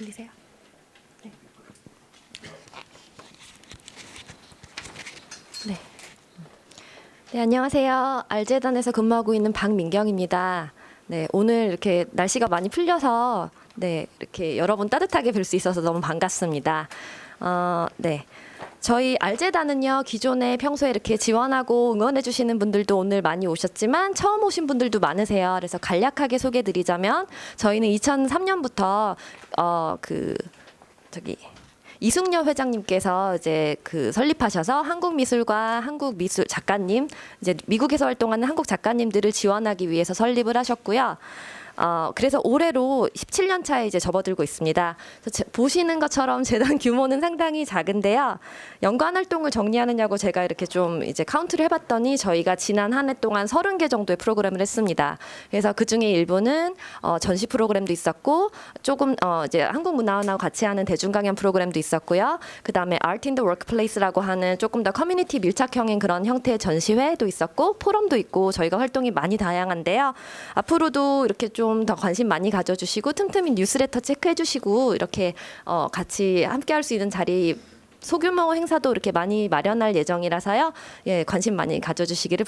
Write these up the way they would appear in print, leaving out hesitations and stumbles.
들리세요? 네. 네. 네, 안녕하세요. 알재단에서 근무하고 있는 박민경입니다. 네, 오늘 이렇게 날씨가 많이 풀려서 네, 이렇게 여러분 따뜻하게 뵐 수 있어서 너무 반갑습니다. 네. 저희 알재단은요, 기존에 평소에 이렇게 지원하고 응원해 주시는 분들도 오늘 많이 오셨지만 처음 오신 분들도 많으세요. 그래서 간략하게 소개해 드리자면 저희는 2003년부터 이승려 회장님께서 이제 설립하셔서 한국미술과 한국미술 작가님, 이제 미국에서 활동하는 한국 작가님들을 지원하기 위해서 설립을 하셨고요. 그래서 올해로 17년 차에 이제 접어들고 있습니다. 그래서 보시는 것처럼 재단 규모는 상당히 작은데요. 연관 활동을 정리하느냐고 제가 이렇게 좀 이제 카운트를 해봤더니 저희가 지난 한 해 동안 30개 정도의 프로그램을 했습니다. 그래서 그 중에 일부는 전시 프로그램도 있었고, 조금 이제 한국문화원하고 같이 하는 대중강연 프로그램도 있었고요. 그 다음에 Art in the Workplace라고 하는 조금 더 커뮤니티 밀착형인 그런 형태의 전시회도 있었고, 포럼도 있고, 저희가 활동이 많이 다양한데요. 앞으로도 이렇게 좀 더 관심 많이 가져주시고 틈틈이 뉴스레터 체크해주시고 이렇게 같이 함께할 수 있는 자리 소규모 행사도 이렇게 많이 마련할 예정이라서요. 예, 관심 많이 가져주시기를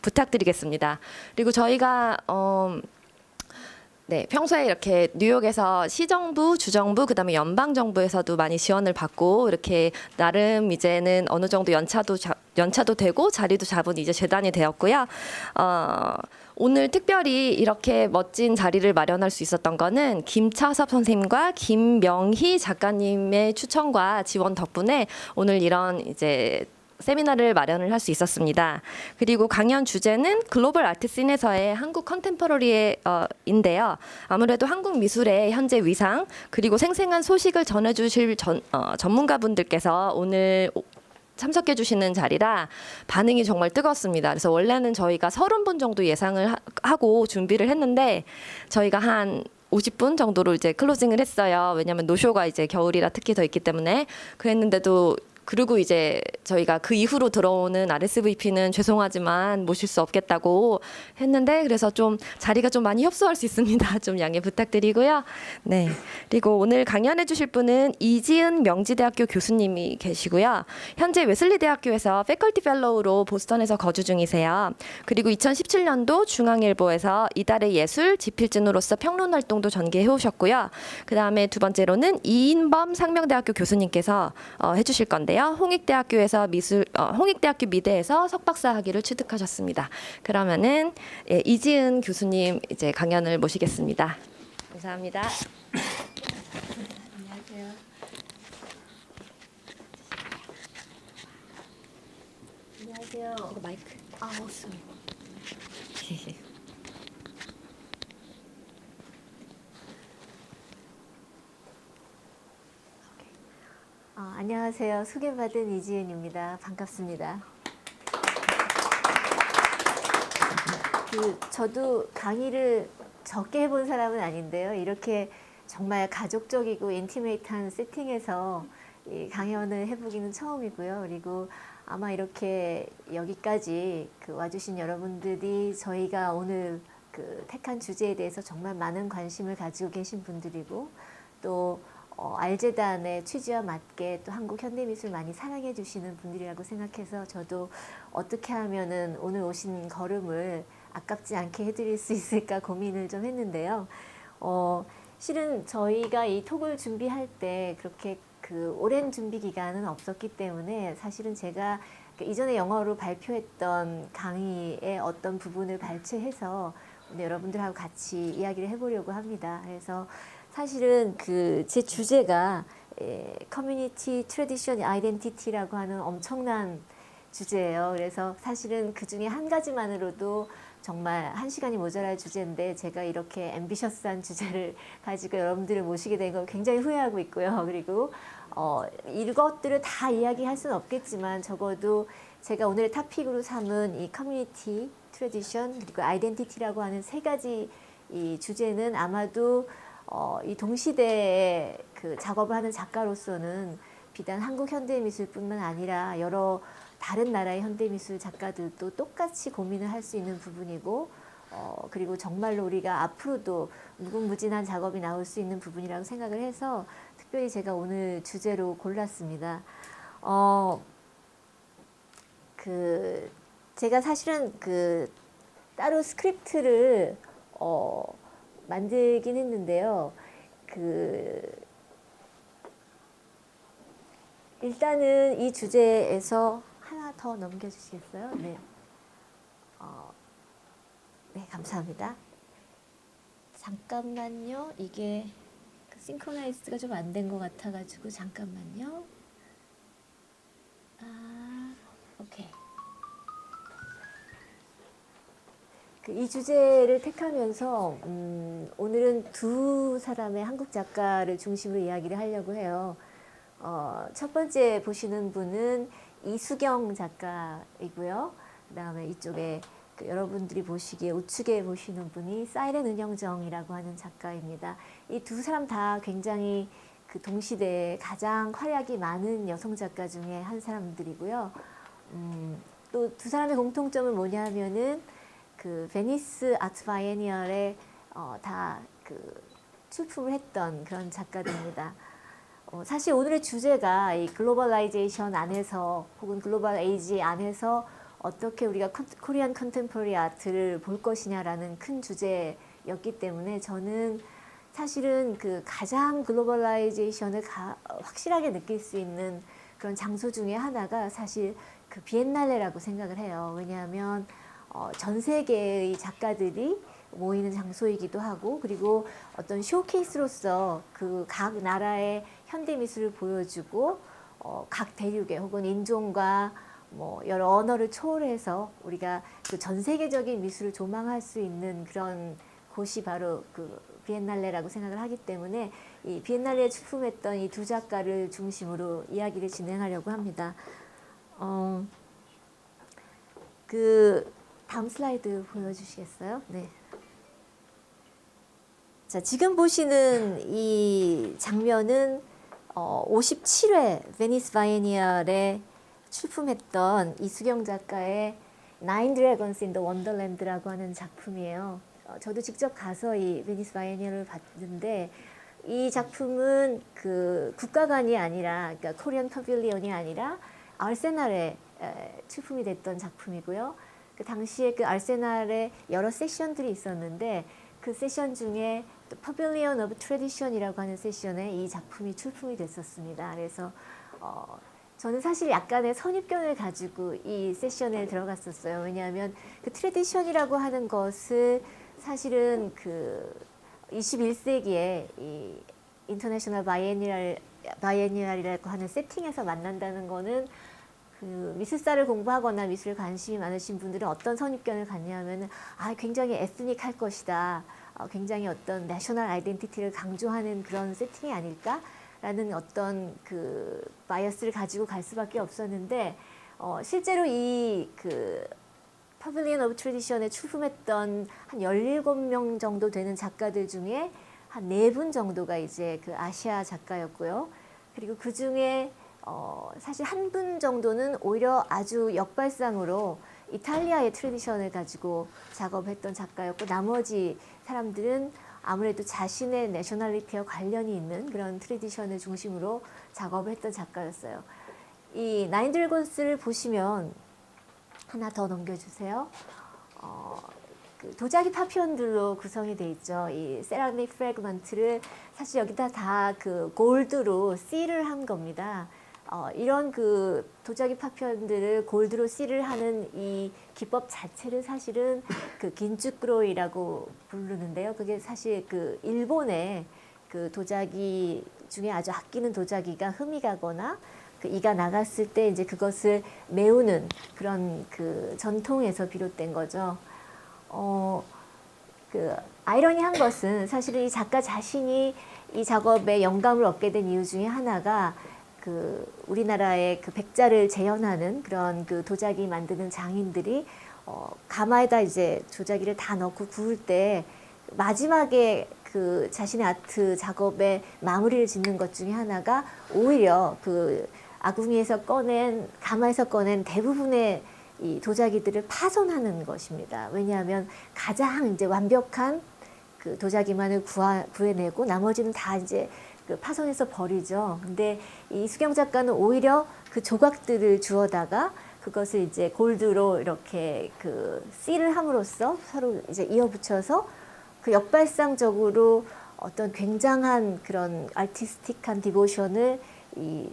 부탁드리겠습니다. 그리고 저희가 네, 평소에 이렇게 뉴욕에서 시정부, 주정부, 그다음에 연방 정부에서도 많이 지원을 받고 이렇게 나름 이제는 어느 정도 연차도 되고 자리도 잡은 이제 재단이 되었고요. 오늘 특별히 이렇게 멋진 자리를 마련할 수 있었던 거는 김차섭 선생님과 김명희 작가님의 추천과 지원 덕분에 오늘 이런 이제 세미나를 마련을 할 수 있었습니다. 그리고 강연 주제는 글로벌 아트 씬에서의 한국 컨템포러리인데요. 아무래도 한국 미술의 현재 위상 그리고 생생한 소식을 전해주실 전문가분들께서 오늘 참석해 주시는 자리라 반응이 정말 뜨거웠습니다. 그래서 원래는 저희가 30분 정도 예상을 하고 준비를 했는데 저희가 한 50분 정도로 이제 클로징을 했어요. 왜냐하면 노쇼가 이제 겨울이라 특히 더 있기 때문에 그랬는데도 그리고 이제 저희가 그 이후로 들어오는 RSVP는 죄송하지만 모실 수 없겠다고 했는데 그래서 좀 자리가 좀 많이 협소할 수 있습니다. 좀 양해 부탁드리고요. 네. 그리고 오늘 강연해 주실 분은 이지은 명지대학교 교수님이 계시고요. 현재 웨슬리대학교에서 패컬티 펠로우로 보스턴에서 거주 중이세요. 그리고 2017년도 중앙일보에서 이달의 예술 지필진으로서 평론 활동도 전개해 오셨고요. 그다음에 두 번째로는 이인범 상명대학교 교수님께서 해주실 건데요. 홍익대학교 미대에서 석박사 학위를 취득하셨습니다. 그러면은 예, 이지은 교수님 이제 강연을 모시겠습니다. 감사합니다. 안녕하세요. 안녕하세요. 이거 마이크. 없어요. 안녕하세요. 소개받은 이지은입니다. 반갑습니다. 저도 강의를 적게 해본 사람은 아닌데요. 이렇게 정말 가족적이고 인티메이트한 세팅에서 이 강연을 해보기는 처음이고요. 그리고 아마 이렇게 여기까지 와주신 여러분들이 저희가 오늘 택한 주제에 대해서 정말 많은 관심을 가지고 계신 분들이고 또 알재단의 취지와 맞게 또 한국 현대미술 많이 사랑해 주시는 분들이라고 생각해서 저도 어떻게 하면은 오늘 오신 걸음을 아깝지 않게 해드릴 수 있을까 고민을 좀 했는데요. 실은 저희가 이 톡을 준비할 때 그렇게 오랜 준비 기간은 없었기 때문에 사실은 제가 이전에 영어로 발표했던 강의의 어떤 부분을 발췌해서 오늘 여러분들하고 같이 이야기를 해보려고 합니다. 그래서 사실은 제 주제가 커뮤니티 트래디션 아이덴티티라고 하는 엄청난 주제예요. 그래서 사실은 그 중에 한 가지만으로도 정말 1시간이 모자랄 주제인데 제가 이렇게 앰비셔스한 주제를 가지고 여러분들을 모시게 된 걸 굉장히 후회하고 있고요. 그리고 이것들을 다 이야기할 수는 없겠지만 적어도 제가 오늘 토픽으로 삼은 이 커뮤니티 트래디션 그리고 아이덴티티라고 하는 세 가지 이 주제는 아마도 이 동시대에 작업을 하는 작가로서는 비단 한국 현대미술뿐만 아니라 여러 다른 나라의 현대미술 작가들도 똑같이 고민을 할 수 있는 부분이고 그리고 정말로 우리가 앞으로도 무궁무진한 작업이 나올 수 있는 부분이라고 생각을 해서 특별히 제가 오늘 주제로 골랐습니다. 제가 사실은 따로 스크립트를 만들긴 했는데요. 일단은 이 주제에서 하나 더 넘겨주시겠어요? 네. 네, 감사합니다. 잠깐만요. 이게 싱크로나이즈가 좀 안 된 것 같아가지고 잠깐만요. 오케이. 이 주제를 택하면서 오늘은 두 사람의 한국 작가를 중심으로 이야기를 하려고 해요. 첫 번째 보시는 분은 이수경 작가이고요. 그 다음에 이쪽에 여러분들이 보시기에 우측에 보시는 분이 사이렌 은영정이라고 하는 작가입니다. 이 두 사람 다 굉장히 동시대에 가장 활약이 많은 여성 작가 중에 한 사람들이고요. 또 두 사람의 공통점은 뭐냐면은 베니스 아트 바이애니얼에 다 출품을 했던 그런 작가들입니다. 사실 오늘의 주제가 이 글로벌라이제이션 안에서 혹은 글로벌 에이지 안에서 어떻게 우리가 코리안 컨템포러리 아트를 볼 것이냐라는 큰 주제였기 때문에 저는 사실은 가장 글로벌라이제이션을 확실하게 느낄 수 있는 그런 장소 중에 하나가 사실 비엔날레라고 생각을 해요. 왜냐하면 전 세계의 작가들이 모이는 장소이기도 하고 그리고 어떤 쇼케이스로서 각 나라의 현대 미술을 보여주고 각 대륙의 혹은 인종과 여러 언어를 초월해서 우리가 전 세계적인 미술을 조망할 수 있는 그런 곳이 바로 비엔날레라고 생각을 하기 때문에 이 비엔날레에 출품했던 이 두 작가를 중심으로 이야기를 진행하려고 합니다. 다음 슬라이드 보여주시겠어요? 네. 자, 지금 보시는 이 장면은 57회 베니스 바이애니얼에 출품했던 이수경 작가의 Nine Dragons in the Wonderland라고 하는 작품이에요. 저도 직접 가서 이 베니스 바이애니얼을 봤는데 이 작품은 국가관이 아니라 그러니까 코리안 퍼빌리언이 아니라 아르세날에 출품이 됐던 작품이고요. 그 당시에 아르세날에 여러 세션들이 있었는데 그 세션 중에 퍼빌리언 오브 트래디션이라고 하는 세션에 이 작품이 출품이 됐었습니다. 그래서 저는 사실 약간의 선입견을 가지고 이 세션에 들어갔었어요. 왜냐하면 트래디션이라고 하는 것을 사실은 21세기에 이 인터내셔널 바이애니얼이라고 하는 세팅에서 만난다는 거는 미술사를 공부하거나 미술에 관심이 많으신 분들은 어떤 선입견을 갖냐면은 굉장히 에스닉할 것이다. 굉장히 어떤 내셔널 아이덴티티를 강조하는 그런 세팅이 아닐까라는 어떤 바이어스를 가지고 갈 수밖에 없었는데 실제로 이 파빌리언 오브 트래디션에 출품했던 한 17명 정도 되는 작가들 중에 한 4분 정도가 이제 아시아 작가였고요. 그리고 그 중에 사실 한 분 정도는 오히려 아주 역발상으로 이탈리아의 트래디션을 가지고 작업했던 작가였고 나머지 사람들은 아무래도 자신의 내셔널리티와 관련이 있는 그런 트래디션을 중심으로 작업을 했던 작가였어요. 이 나인 드래곤스를 보시면 하나 더 넘겨주세요. 도자기 파편들로 구성이 돼 있죠. 이 세라믹 프래그먼트를 사실 여기다 다 골드로 실을 한 겁니다. 이런 도자기 파편들을 골드로 실을 하는 이 기법 자체를 사실은 긴쭈꾸로이라고 부르는데요. 그게 사실 일본의 도자기 중에 아주 아끼는 도자기가 흠이 가거나 이가 나갔을 때 이제 그것을 메우는 그런 전통에서 비롯된 거죠. 아이러니한 것은 사실은 이 작가 자신이 이 작업에 영감을 얻게 된 이유 중에 하나가 우리나라의 백자를 재현하는 그런 도자기 만드는 장인들이 가마에다 이제 도자기를 다 넣고 구울 때 마지막에 자신의 아트 작업에 마무리를 짓는 것 중에 하나가 오히려 아궁이에서 가마에서 꺼낸 대부분의 이 도자기들을 파손하는 것입니다. 왜냐하면 가장 이제 완벽한 그 도자기만을 구해내고 나머지는 다 이제 그 파손해서 버리죠. 근데 이 이수경 작가는 오히려 그 조각들을 주워다가 그것을 이제 골드로 이렇게 그 씰을 함으로써 서로 이제 이어붙여서 그 역발상적으로 어떤 굉장한 그런 아티스틱한 디보션을 이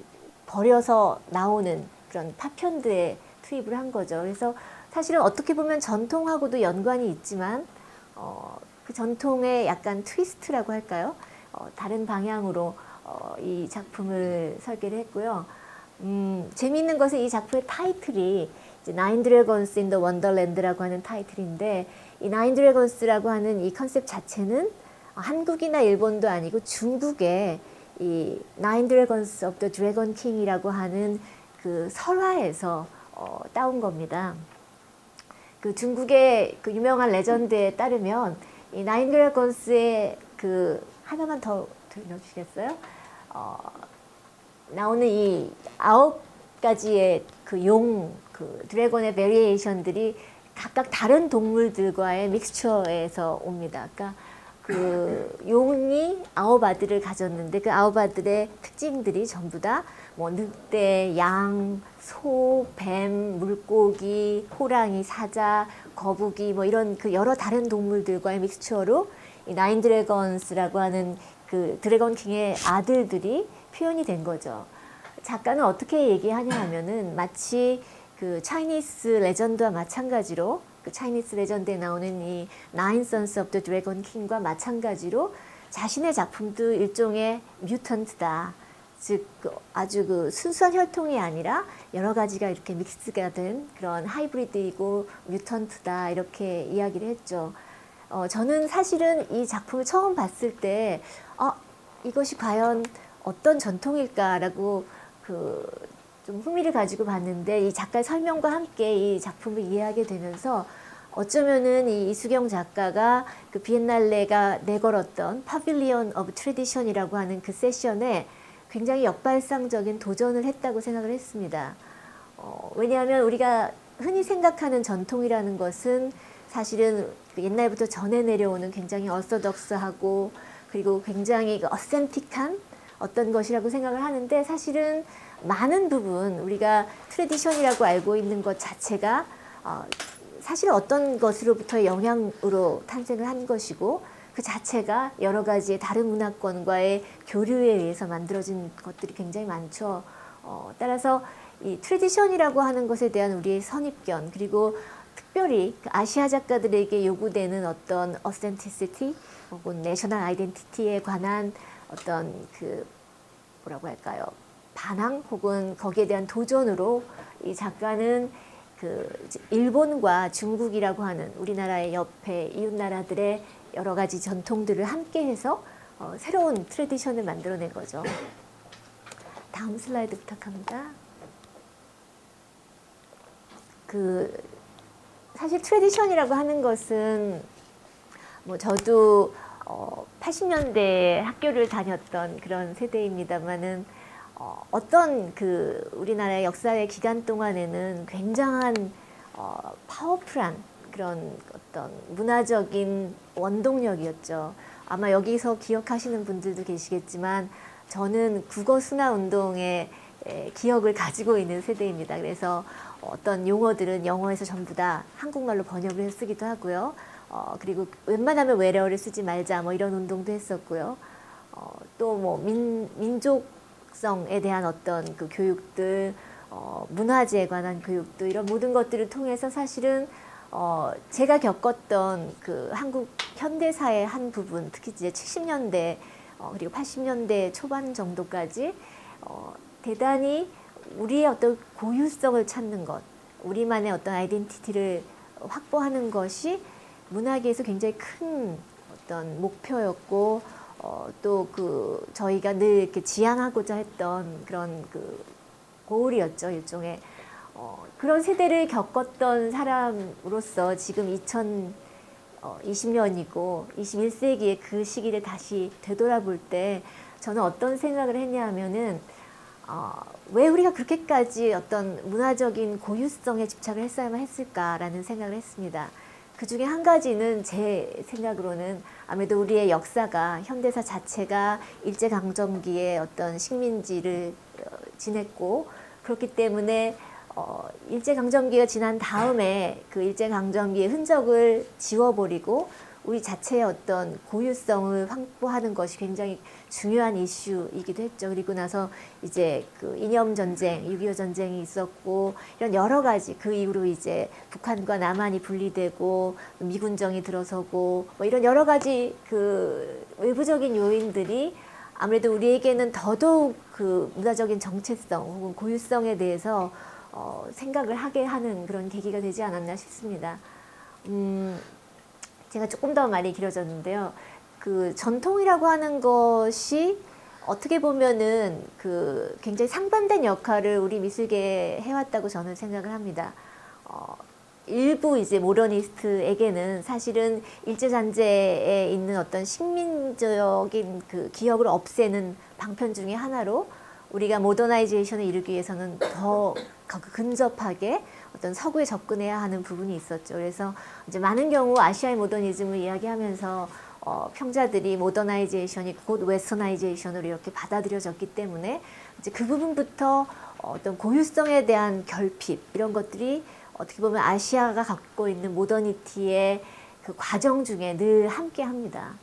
버려서 나오는 그런 파편들에 투입을 한 거죠. 그래서 사실은 어떻게 보면 전통하고도 연관이 있지만 그 전통의 약간 트위스트라고 할까요? 다른 방향으로 이 작품을 설계를 했고요. 재미있는 것은 이 작품의 타이틀이 이제 나인 드래곤스 인 더 원더랜드라고 하는 타이틀인데 이 나인 드래곤스라고 하는 이 컨셉 자체는 한국이나 일본도 아니고 중국의 이 나인 드래곤스 오브 더 드래곤 킹이라고 하는 그 설화에서 따온 겁니다. 그 중국의 그 유명한 레전드에 따르면 이 나인 드래곤스의 그 하나만 더 들려주시겠어요? 나오는 이 9가지의 그 그 드래곤의 베리에이션들이 각각 다른 동물들과의 믹스처에서 옵니다. 그러니까 그 용이 9아들을 가졌는데 그 9아들의 특징들이 전부 다 뭐 늑대, 양, 소, 뱀, 물고기, 호랑이, 사자, 거북이 뭐 이런 그 여러 다른 동물들과의 믹스처로 이 나인 드래곤스라고 하는 그 드래곤 킹의 아들들이 표현이 된 거죠. 작가는 어떻게 얘기하냐 하면은 마치 그 차이니스 레전드와 마찬가지로 그 차이니스 레전드에 나오는 이 나인 선스 오브 더 드래곤 킹과 마찬가지로 자신의 작품도 일종의 뮤턴트다. 즉 아주 그 순수한 혈통이 아니라 여러 가지가 이렇게 믹스가 된 그런 하이브리드이고 뮤턴트다 이렇게 이야기를 했죠. 저는 사실은 이 작품을 처음 봤을 때 이것이 과연 어떤 전통일까라고 좀 흥미를 가지고 봤는데 이 작가의 설명과 함께 이 작품을 이해하게 되면서 어쩌면은 이 이수경 작가가 그 비엔날레가 내걸었던 파빌리온 오브 트래디션이라고 하는 그 세션에 굉장히 역발상적인 도전을 했다고 생각을 했습니다. 왜냐하면 우리가 흔히 생각하는 전통이라는 것은 사실은 옛날부터 전해 내려오는 굉장히 어서덕스하고 그리고 굉장히 어센틱한 어떤 것이라고 생각을 하는데 사실은 많은 부분 우리가 트래디션이라고 알고 있는 것 자체가 사실 어떤 것으로부터의 영향으로 탄생을 한 것이고 그 자체가 여러 가지의 다른 문화권과의 교류에 의해서 만들어진 것들이 굉장히 많죠. 따라서 이 트래디션이라고 하는 것에 대한 우리의 선입견 그리고 특별히 아시아 작가들에게 요구되는 어떤 어센티시티 혹은 내셔널 아이덴티티에 관한 어떤 그 뭐라고 할까요? 반항 혹은 거기에 대한 도전으로 이 작가는 그 일본과 중국이라고 하는 우리나라의 옆에 이웃 나라들의 여러 가지 전통들을 함께해서 새로운 트래디션을 만들어낸 거죠. 다음 슬라이드 부탁합니다. 사실 트래디션이라고 하는 것은 뭐 저도 80년대 학교를 다녔던 그런 세대입니다만은 어떤 그 우리나라의 역사의 기간 동안에는 굉장한 파워풀한 그런 어떤 문화적인 원동력이었죠. 아마 여기서 기억하시는 분들도 계시겠지만 저는 국어 순화 운동의 기억을 가지고 있는 세대입니다. 그래서 어떤 용어들은 영어에서 전부 다 한국말로 번역을 해서 쓰기도 하고요. 그리고 웬만하면 외래어를 쓰지 말자 뭐 이런 운동도 했었고요. 또 뭐 민족성에 대한 어떤 그 교육들, 문화재에 관한 교육들 이런 모든 것들을 통해서 사실은 제가 겪었던 그 한국 현대사의 한 부분, 특히 이제 70년대 그리고 80년대 초반 정도까지 대단히 우리의 어떤 고유성을 찾는 것, 우리만의 어떤 아이덴티티를 확보하는 것이 문학에서 굉장히 큰 어떤 목표였고 또 그 저희가 늘 이렇게 지향하고자 했던 그런 그 고울이었죠. 일종의 그런 세대를 겪었던 사람으로서 지금 2020년이고 21세기의 그 시기를 다시 되돌아볼 때 저는 어떤 생각을 했냐 하면은 왜 우리가 그렇게까지 어떤 문화적인 고유성에 집착을 했어야만 했을까라는 생각을 했습니다. 그 중에 한 가지는 제 생각으로는 아무래도 우리의 역사가 현대사 자체가 일제강점기의 어떤 식민지를 지냈고 그렇기 때문에 일제강점기가 지난 다음에 그 일제강점기의 흔적을 지워버리고 우리 자체의 어떤 고유성을 확보하는 것이 굉장히 중요한 이슈이기도 했죠. 그리고 나서 이제 그 이념 전쟁, 6.25 전쟁이 있었고 이런 여러 가지 그 이후로 이제 북한과 남한이 분리되고 미군정이 들어서고 뭐 이런 여러 가지 그 외부적인 요인들이 아무래도 우리에게는 더더욱 그 문화적인 정체성 혹은 고유성에 대해서 생각을 하게 하는 그런 계기가 되지 않았나 싶습니다. 제가 조금 더 말이 길어졌는데요. 그 전통이라고 하는 것이 어떻게 보면은 그 굉장히 상반된 역할을 우리 미술계에 해왔다고 저는 생각을 합니다. 일부 이제 모더니스트에게는 사실은 일제잔재에 있는 어떤 식민적인 그 기억을 없애는 방편 중에 하나로 우리가 모더나이제이션을 이루기 위해서는 더 근접하게 어떤 서구에 접근해야 하는 부분이 있었죠. 그래서 이제 많은 경우 아시아의 모더니즘을 이야기하면서 평자들이 모더나이제이션이 곧 웨스터나이제이션으로 이렇게 받아들여졌기 때문에 이제 그 부분부터 어떤 고유성에 대한 결핍 이런 것들이 어떻게 보면 아시아가 갖고 있는 모더니티의 그 과정 중에 늘 함께 합니다.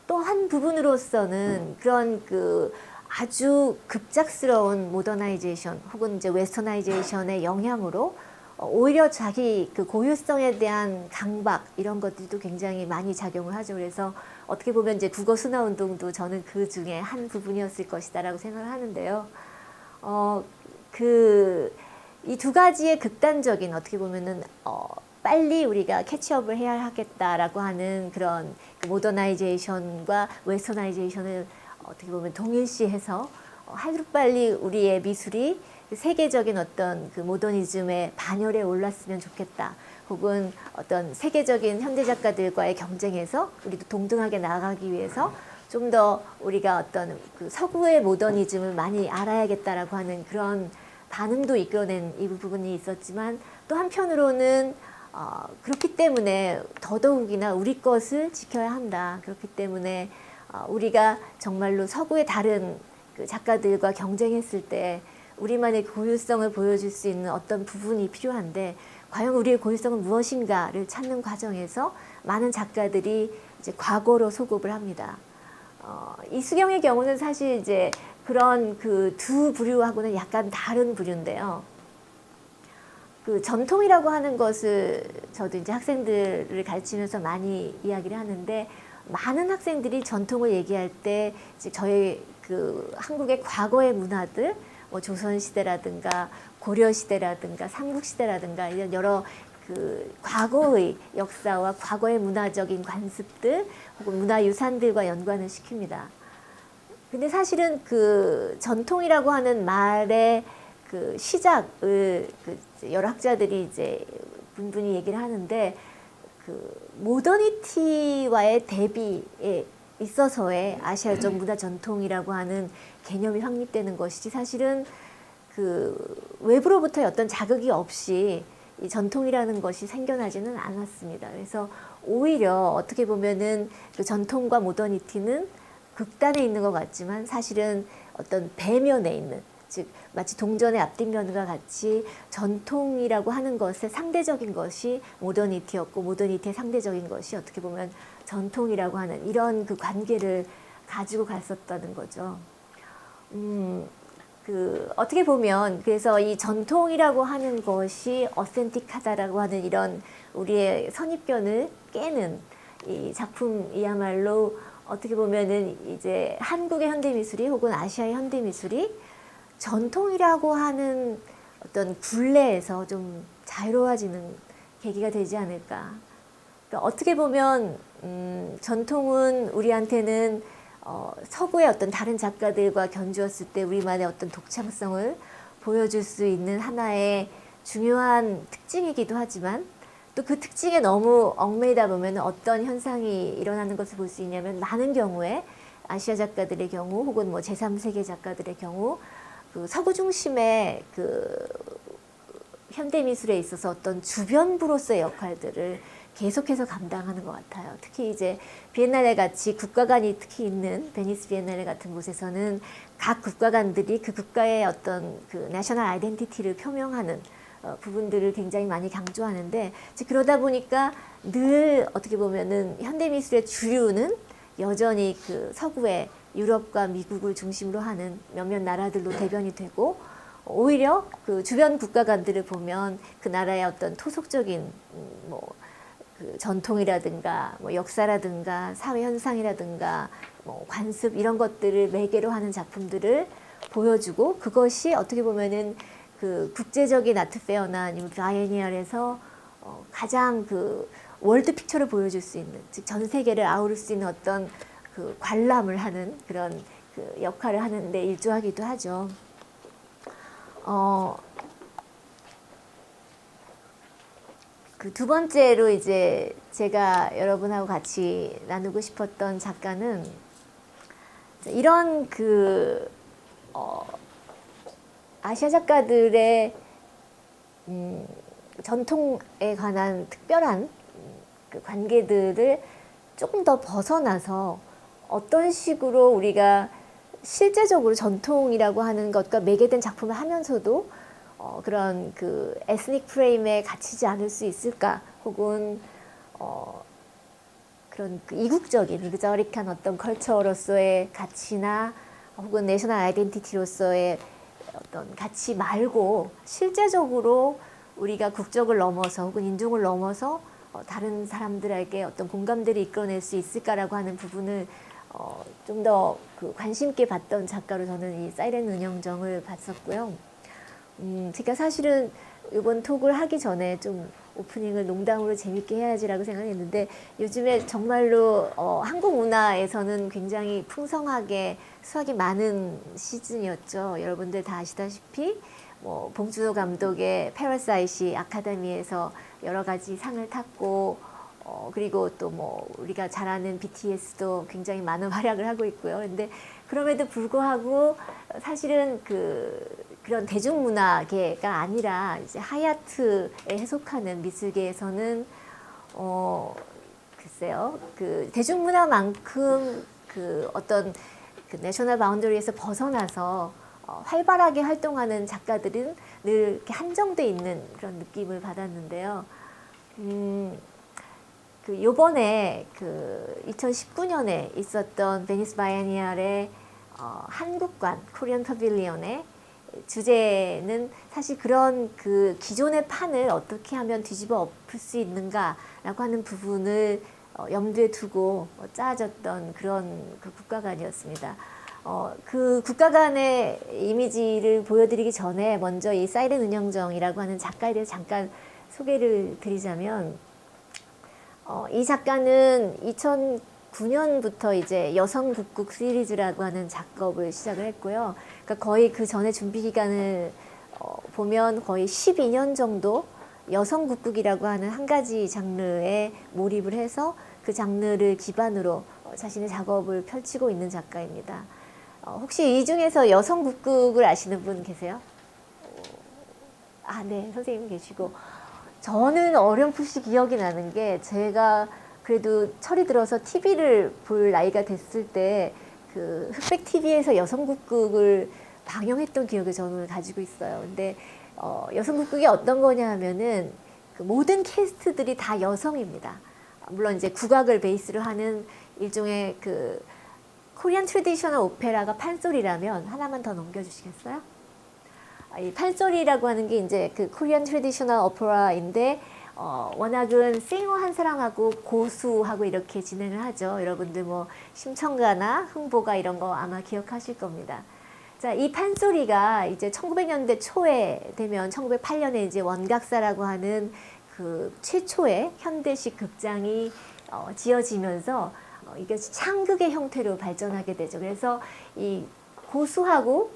또 한 부분으로서는 그런 그 아주 급작스러운 모더나이제이션 혹은 이제 웨스터나이제이션의 영향으로 오히려 자기 그 고유성에 대한 강박 이런 것들도 굉장히 많이 작용을 하죠. 그래서 어떻게 보면 이제 국어 순화 운동도 저는 그 중에 한 부분이었을 것이다라고 생각을 하는데요. 이 두 가지의 극단적인 어떻게 보면은 빨리 우리가 캐치업을 해야 하겠다라고 하는 그런 그 모더나이제이션과 웨스터나이제이션을 어떻게 보면 동일시해서 하루빨리 우리의 미술이 세계적인 어떤 그 모더니즘의 반열에 올랐으면 좋겠다. 혹은 어떤 세계적인 현대 작가들과의 경쟁에서 우리도 동등하게 나아가기 위해서 좀 더 우리가 어떤 그 서구의 모더니즘을 많이 알아야겠다라고 하는 그런 반응도 이끌어낸 이 부분이 있었지만 또 한편으로는 그렇기 때문에 더더욱이나 우리 것을 지켜야 한다. 그렇기 때문에 우리가 정말로 서구의 다른 그 작가들과 경쟁했을 때 우리만의 고유성을 보여줄 수 있는 어떤 부분이 필요한데 과연 우리의 고유성은 무엇인가를 찾는 과정에서 많은 작가들이 이제 과거로 소급을 합니다. 이수경의 경우는 사실 이제 그런 그 두 부류하고는 약간 다른 부류인데요. 그 전통이라고 하는 것을 저도 이제 학생들을 가르치면서 많이 이야기를 하는데 많은 학생들이 전통을 얘기할 때 이제 저희 그 한국의 과거의 문화들, 뭐 조선 시대라든가 고려 시대라든가 삼국 시대라든가 이런 여러 그 과거의 역사와 과거의 문화적인 관습들 혹은 문화유산들과 연관을 시킵니다. 근데 사실은 그 전통이라고 하는 말의 그 시작을 그 여러 학자들이 이제 분분히 얘기를 하는데 그 모더니티와의 대비에 있어서의 아시아적 문화 전통이라고 하는 개념이 확립되는 것이지 사실은 그 외부로부터의 어떤 자극이 없이 이 전통이라는 것이 생겨나지는 않았습니다. 그래서 오히려 어떻게 보면은 그 전통과 모더니티는 극단에 있는 것 같지만 사실은 어떤 배면에 있는 즉 마치 동전의 앞뒷면과 같이 전통이라고 하는 것의 상대적인 것이 모더니티였고 모더니티의 상대적인 것이 어떻게 보면 전통이라고 하는 이런 그 관계를 가지고 갔었다는 거죠. 그 어떻게 보면 그래서 이 전통이라고 하는 것이 어센틱하다라고 하는 이런 우리의 선입견을 깨는 이 작품이야말로 어떻게 보면은 이제 한국의 현대미술이 혹은 아시아의 현대미술이 전통이라고 하는 어떤 굴레에서 좀 자유로워지는 계기가 되지 않을까. 그러니까 어떻게 보면 전통은 우리한테는 서구의 어떤 다른 작가들과 견주었을 때 우리만의 어떤 독창성을 보여줄 수 있는 하나의 중요한 특징이기도 하지만 또 그 특징에 너무 얽매이다 보면 어떤 현상이 일어나는 것을 볼 수 있냐면 많은 경우에 아시아 작가들의 경우 혹은 뭐 제3세계 작가들의 경우 그 서구 중심의 그 현대 미술에 있어서 어떤 주변부로서의 역할들을 계속해서 감당하는 것 같아요. 특히 이제 비엔날레 같이 국가관이 특히 있는 베니스 비엔날레 같은 곳에서는 각 국가관들이 그 국가의 어떤 그 내셔널 아이덴티티를 표명하는 부분들을 굉장히 많이 강조하는데, 즉 그러다 보니까 늘 어떻게 보면은 현대 미술의 주류는 여전히 그 서구의 유럽과 미국을 중심으로 하는 몇몇 나라들로 대변이 되고, 오히려 그 주변 국가관들을 보면 그 나라의 어떤 토속적인 그 전통이라든가 역사라든가 사회 현상이라든가 관습 이런 것들을 매개로 하는 작품들을 보여주고, 그것이 어떻게 보면은 그 국제적인 아트페어나 아니면 바이에니얼에서 가장 그 월드 픽처를 보여줄 수 있는, 즉 전 세계를 아우를 수 있는 어떤 그 관람을 하는 그런 그 역할을 하는데 일조하기도 하죠. 그 두 번째로 이제 제가 여러분하고 같이 나누고 싶었던 작가는 이런 그 아시아 작가들의 전통에 관한 특별한 그 관계들을 조금 더 벗어나서 어떤 식으로 우리가 실제적으로 전통이라고 하는 것과 매개된 작품을 하면서도 그런 그 에스닉 프레임에 갇히지 않을 수 있을까, 혹은 그런 그 이국적인 이그저릭한 어떤 컬처로서의 가치나 혹은 내셔널 아이덴티티로서의 어떤 가치 말고 실제적으로 우리가 국적을 넘어서 혹은 인종을 넘어서 다른 사람들에게 어떤 공감대를 이끌어낼 수 있을까라고 하는 부분을 좀 더 그 관심 있게 봤던 작가로 저는 이 사이렌 은영정을 봤었고요. 제가 사실은 이번 톡을 하기 전에 좀 오프닝을 농담으로 재밌게 해야지라고 생각했는데, 요즘에 정말로 한국 문화에서는 굉장히 풍성하게 수확이 많은 시즌이었죠. 여러분들 다 아시다시피 봉준호 감독의 패러사이트 아카데미에서 여러 가지 상을 탔고, 그리고 또 우리가 잘 아는 BTS도 굉장히 많은 활약을 하고 있고요. 근데 그럼에도 불구하고 사실은 그런 대중문화계가 아니라 이제 하이아트에 해속하는 미술계에서는 글쎄요, 그 대중문화만큼 그 어떤 그 내셔널 바운더리에서 벗어나서 활발하게 활동하는 작가들은 늘 이렇게 한정돼 있는 그런 느낌을 받았는데요. 요번에 2019년에 있었던 베니스 바이에니얼의 한국관 코리안 파빌리온의 주제는 사실 그런 그 기존의 판을 어떻게 하면 뒤집어 엎을 수 있는가라고 하는 부분을 염두에 두고 짜졌던 그런 그 국가관이었습니다. 그 국가관의 이미지를 보여드리기 전에 먼저 이 사이렌 은영정이라고 하는 작가에 대해서 잠깐 소개를 드리자면, 이 작가는 2009년부터 이제 여성 국국 시리즈라고 하는 작업을 시작을 했고요. 그러니까 거의 그 전에 준비 기간을 보면 거의 12년 정도 여성 국국이라고 하는 한 가지 장르에 몰입을 해서 그 장르를 기반으로 자신의 작업을 펼치고 있는 작가입니다. 혹시 이 중에서 여성 국국을 아시는 분 계세요? 네, 선생님 계시고. 저는 어렴풋이 기억이 나는 게, 제가 그래도 철이 들어서 TV를 볼 나이가 됐을 때 그 흑백 TV에서 여성국극을 방영했던 기억을 저는 가지고 있어요. 근데 여성국극이 어떤 거냐 하면은 그 모든 캐스트들이 다 여성입니다. 물론 이제 국악을 베이스로 하는 일종의 그 코리안 트래디셔널 오페라가 판소리라면, 하나만 더 넘겨주시겠어요? 이 판소리라고 하는 게 이제 그 코리안 트래디셔널 오페라인데, 워낙은 싱어 한 사람하고 고수하고 이렇게 진행을 하죠. 여러분들 심청가나 흥보가 이런 거 아마 기억하실 겁니다. 자, 이 판소리가 이제 1900년대 초에 되면 1908년에 이제 원각사라고 하는 그 최초의 현대식 극장이 지어지면서 이게 창극의 형태로 발전하게 되죠. 그래서 이 고수하고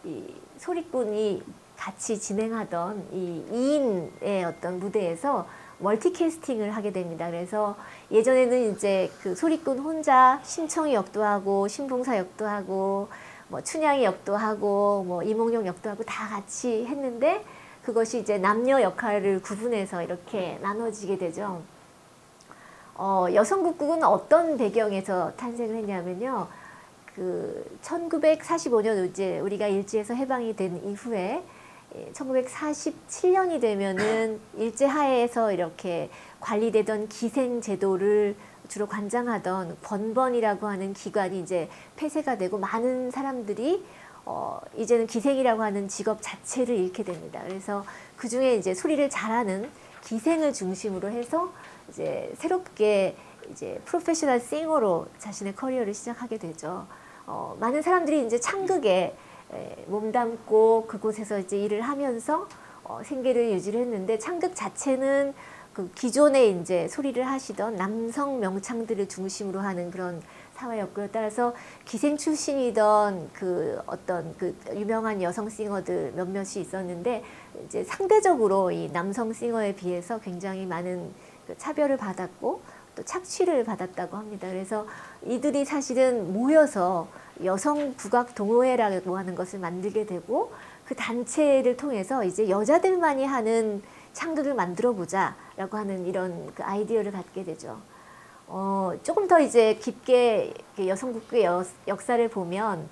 이 소리꾼이 같이 진행하던 이 2인의 어떤 무대에서 멀티캐스팅을 하게 됩니다. 그래서 예전에는 이제 그 소리꾼 혼자 심청이 역도 하고 신봉사 역도 하고 뭐 춘향이 역도 하고 뭐 이몽룡 역도 하고 다 같이 했는데 그것이 이제 남녀 역할을 구분해서 이렇게 나눠지게 되죠. 여성국국은 어떤 배경에서 탄생을 했냐면요. 그 1945년 이제 우리가 일제에서 해방이 된 이후에 1947년이 되면은 일제 하에서 이렇게 관리되던 기생 제도를 주로 관장하던 권번이라고 하는 기관이 이제 폐쇄가 되고 많은 사람들이 이제는 기생이라고 하는 직업 자체를 잃게 됩니다. 그래서 그 중에 이제 소리를 잘하는 기생을 중심으로 해서 이제 새롭게 이제 프로페셔널 싱어로 자신의 커리어를 시작하게 되죠. 많은 사람들이 이제 창극에 몸담고 그곳에서 이제 일을 하면서 생계를 유지를 했는데 창극 자체는 그 기존에 이제 소리를 하시던 남성 명창들을 중심으로 하는 그런 사회였고요. 따라서 기생 출신이던 그 어떤 그 유명한 여성 싱어들 몇몇이 있었는데 이제 상대적으로 이 남성 싱어에 비해서 굉장히 많은 그 차별을 받았고 또 착취를 받았다고 합니다. 그래서 이들이 사실은 모여서 여성 국악 동호회라고 하는 것을 만들게 되고 그 단체를 통해서 이제 여자들만이 하는 창극을 만들어 보자라고 하는 이런 그 아이디어를 갖게 되죠. 조금 더 이제 깊게 여성국구의 역사를 보면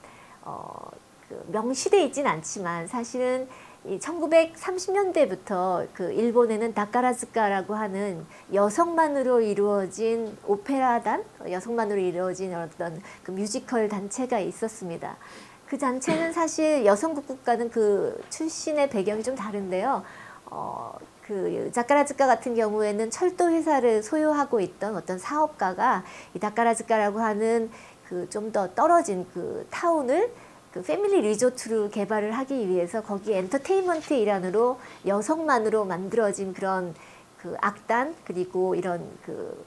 그 명시돼 있진 않지만 사실은 이 1930년대부터 그 일본에는 다카라즈카라고 하는 여성만으로 이루어진 오페라단, 여성만으로 이루어진 어떤 그 뮤지컬 단체가 있었습니다. 그 단체는 사실 여성국국과는 그 출신의 배경이 좀 다른데요. 그 다카라즈카 같은 경우에는 철도 회사를 소유하고 있던 어떤 사업가가 이 다카라즈카라고 하는 그 좀 더 떨어진 그 타운을 그 패밀리 리조트로 개발을 하기 위해서 거기 엔터테인먼트 일환으로 여성만으로 만들어진 그런 그 악단 그리고 이런 그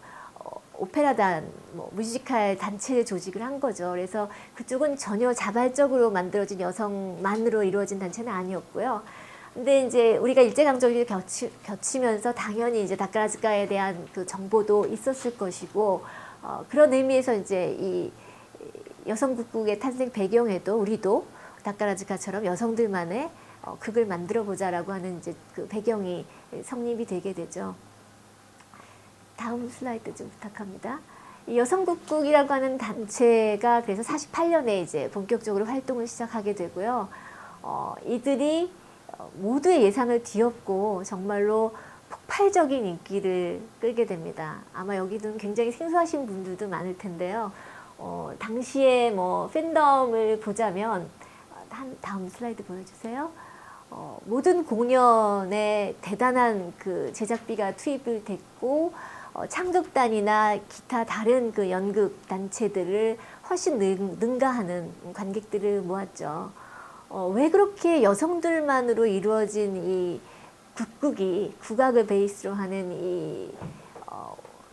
오페라단, 뭐 뮤지컬 단체를 조직을 한 거죠. 그래서 그쪽은 전혀 자발적으로 만들어진 여성만으로 이루어진 단체는 아니었고요. 근데 이제 우리가 일제강점기 겹치면서 당연히 이제 다카라즈카에 대한 그 정보도 있었을 것이고 그런 의미에서 이제 이 여성국국의 탄생 배경에도 우리도 다카라즈카처럼 여성들만의 극을 만들어 보자라고 하는 이제 그 배경이 성립이 되게 되죠. 다음 슬라이드 좀 부탁합니다. 이 여성국국이라고 하는 단체가 그래서 48년에 이제 본격적으로 활동을 시작하게 되고요. 이들이 모두의 예상을 뒤엎고 정말로 폭발적인 인기를 끌게 됩니다. 아마 여기는 굉장히 생소하신 분들도 많을 텐데요. 당시에 뭐 팬덤을 보자면 다음 슬라이드 보여주세요. 모든 공연에 대단한 그 제작비가 투입을 됐고 창극단이나 기타 다른 그 연극 단체들을 훨씬 능가하는 관객들을 모았죠. 왜 그렇게 여성들만으로 이루어진 이 국극이 국악을 베이스로 하는 이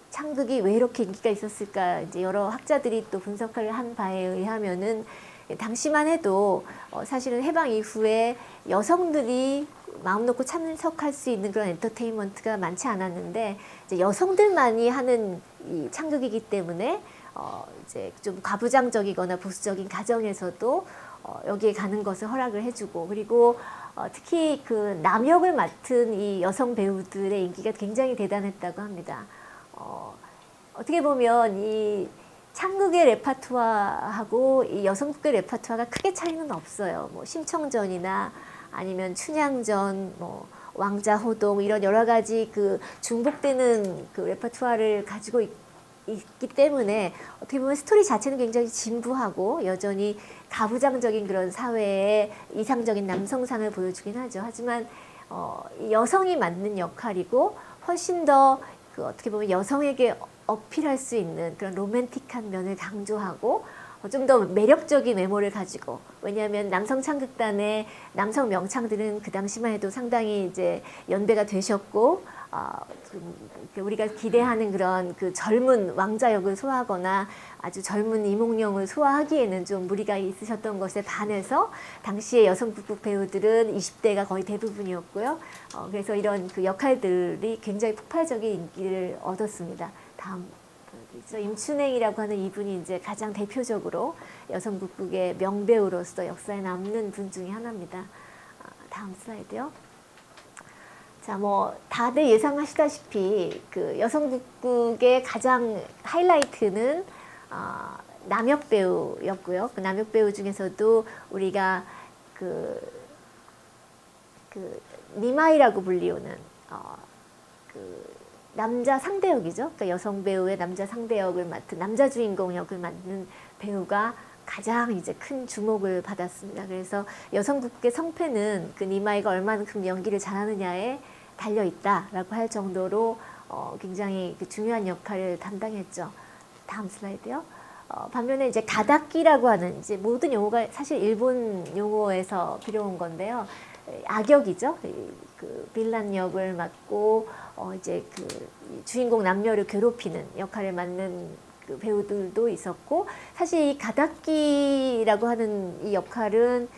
창극이 왜 이렇게 인기가 있었을까? 이제 여러 학자들이 또 분석을 한 바에 의하면은 당시만 해도 사실은 해방 이후에 여성들이 마음 놓고 참석할 수 있는 그런 엔터테인먼트가 많지 않았는데 이제 여성들만이 하는 이 창극이기 때문에 이제 좀 과부장적이거나 보수적인 가정에서도 여기에 가는 것을 허락을 해주고 그리고 특히 그 남역을 맡은 이 여성 배우들의 인기가 굉장히 대단했다고 합니다. 어떻게 보면 이 창극의 레파투아하고 이 여성국의 레파투아가 크게 차이는 없어요. 뭐 심청전이나 아니면 춘향전, 뭐 왕자호동 이런 여러 가지 그 중복되는 그 레파투아를 가지고 있기 때문에 어떻게 보면 스토리 자체는 굉장히 진부하고 여전히 가부장적인 그런 사회의 이상적인 남성상을 보여주긴 하죠. 하지만 여성이 맡는 역할이고 훨씬 더 그 어떻게 보면 여성에게 어필할 수 있는 그런 로맨틱한 면을 강조하고 좀 더 매력적인 외모를 가지고 왜냐하면 남성 창극단의 남성 명창들은 그 당시만 해도 상당히 이제 연배가 되셨고 우리가 기대하는 그런 그 젊은 왕자 역을 소화하거나 아주 젊은 이몽룡을 소화하기에는 좀 무리가 있으셨던 것에 반해서 당시의 여성국극 배우들은 20대가 거의 대부분이었고요. 그래서 이런 그 역할들이 굉장히 폭발적인 인기를 얻었습니다. 다음 역할이죠. 임춘행이라고 하는 이분이 이제 가장 대표적으로 여성국극의 명배우로서 역사에 남는 분 중에 하나입니다. 다음 슬라이드요. 자, 뭐 다들 예상하시다시피 그 여성국극의 가장 하이라이트는 남역 배우였고요. 그 남역 배우 중에서도 우리가 그 니마이라고 불리우는 그 남자 상대역이죠. 그러니까 여성 배우의 남자 상대역을 맡은 남자 주인공 역을 맡는 배우가 가장 이제 큰 주목을 받았습니다. 그래서 여성국의 성패는 그 니마이가 얼마만큼 연기를 잘하느냐에 달려 있다라고 할 정도로 굉장히 그 중요한 역할을 담당했죠. 다음 슬라이드요. 반면에 이제 가다키라고 하는 이제 모든 용어가 사실 일본 용어에서 빌어온 건데요. 악역이죠. 그 빌란 역을 맡고 이제 그 주인공 남녀를 괴롭히는 역할을 맡는 그 배우들도 있었고, 사실 이 가다키라고 하는 이 역할은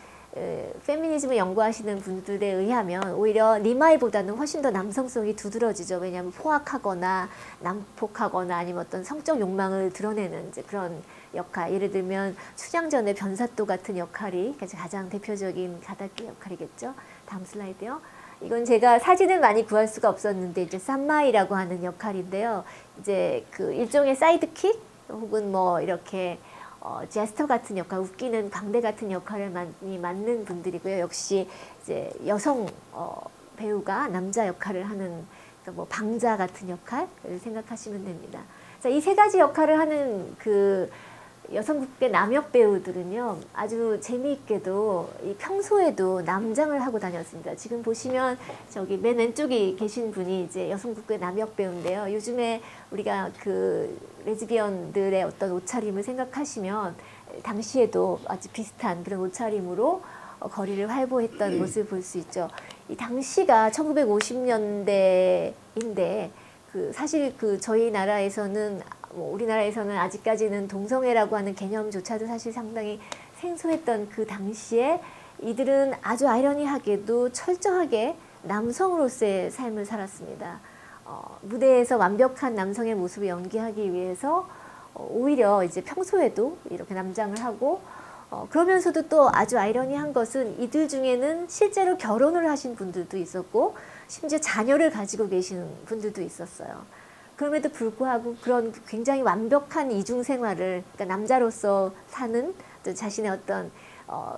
페미니즘을 연구하시는 분들에 의하면 오히려 니마이보다는 훨씬 더 남성성이 두드러지죠. 왜냐하면 포악하거나 난폭하거나 아니면 어떤 성적 욕망을 드러내는 이제 그런 역할, 예를 들면 춘향전의 변사또 같은 역할이 가장 대표적인 가다키 역할이겠죠. 다음 슬라이드요. 이건 제가 사진을 많이 구할 수가 없었는데 이제 산마이라고 하는 역할인데요. 이제 그 일종의 사이드킥 혹은 뭐 이렇게 제스터 같은 역할, 웃기는 광대 같은 역할을 많이 맡는 분들이고요. 역시 이제 여성 배우가 남자 역할을 하는, 그러니까 뭐 방자 같은 역할을 생각하시면 됩니다. 자, 이 세 가지 역할을 하는 그 여성국의 남역 배우들은요, 아주 재미있게도 이 평소에도 남장을 하고 다녔습니다. 지금 보시면 저기 맨 왼쪽에 계신 분이 이제 여성국의 남역 배우인데요. 요즘에 우리가 그 레즈비언들의 어떤 옷차림을 생각하시면 당시에도 아주 비슷한 그런 옷차림으로 거리를 활보했던 모습을 볼 수 있죠. 이 당시가 1950년대인데 그 사실 그 저희 나라에서는 우리나라에서는 아직까지는 동성애라고 하는 개념조차도 사실 상당히 생소했던 그 당시에 이들은 아주 아이러니하게도 철저하게 남성으로서의 삶을 살았습니다. 무대에서 완벽한 남성의 모습을 연기하기 위해서 오히려 이제 평소에도 이렇게 남장을 하고 그러면서도 또 아주 아이러니한 것은 이들 중에는 실제로 결혼을 하신 분들도 있었고 심지어 자녀를 가지고 계신 분들도 있었어요. 그럼에도 불구하고 그런 굉장히 완벽한 이중 생활을, 그러니까 남자로서 사는 또 자신의 어떤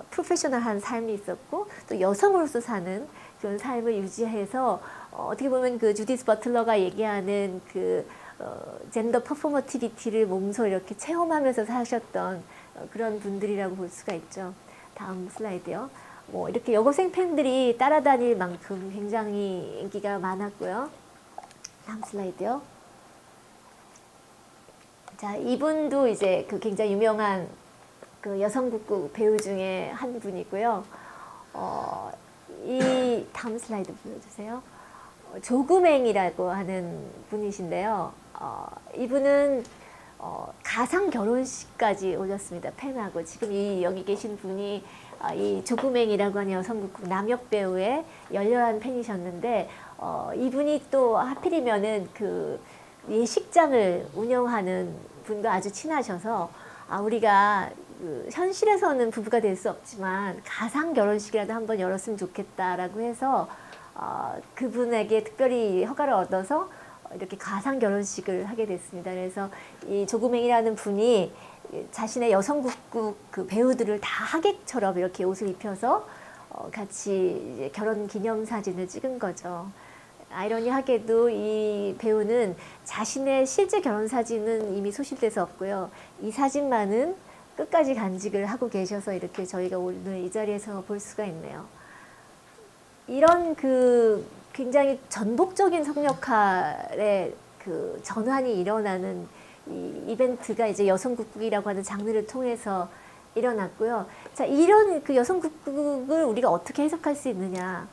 프로페셔널한 삶이 있었고 또 여성으로서 사는 그런 삶을 유지해서 어떻게 보면 그 주디스 버틀러가 얘기하는 그 젠더 퍼포머티비티를 몸소 이렇게 체험하면서 사셨던 그런 분들이라고 볼 수가 있죠. 다음 슬라이드요. 뭐 이렇게 여고생 팬들이 따라다닐 만큼 굉장히 인기가 많았고요. 다음 슬라이드요. 자, 이분도 이제 그 굉장히 유명한 그 여성국극 배우 중에 한 분이고요. 이 다음 슬라이드 보여주세요. 조금행이라고 하는 분이신데요. 이분은 가상 결혼식까지 올렸습니다. 팬하고. 지금 여기 계신 분이 이 조금행이라고 하는 여성국극 남역 배우의 열렬한 팬이셨는데 이분이 또 하필이면은 그 예식장을 운영하는 분과 아주 친하셔서 우리가 그 현실에서는 부부가 될 수 없지만 가상 결혼식이라도 한번 열었으면 좋겠다라고 해서 그분에게 특별히 허가를 얻어서 이렇게 가상 결혼식을 하게 됐습니다. 그래서 이 조금행이라는 분이 자신의 여성국극 그 배우들을 다 하객처럼 이렇게 옷을 입혀서 같이 이제 결혼 기념 사진을 찍은 거죠. 아이러니하게도 이 배우는 자신의 실제 결혼 사진은 이미 소실돼서 없고요. 이 사진만은 끝까지 간직을 하고 계셔서 이렇게 저희가 오늘 이 자리에서 볼 수가 있네요. 이런 그 굉장히 전복적인 성역할의 그 전환이 일어나는 이 이벤트가 이제 여성국극이라고 하는 장르를 통해서 일어났고요. 자, 이런 그 여성국극을 우리가 어떻게 해석할 수 있느냐?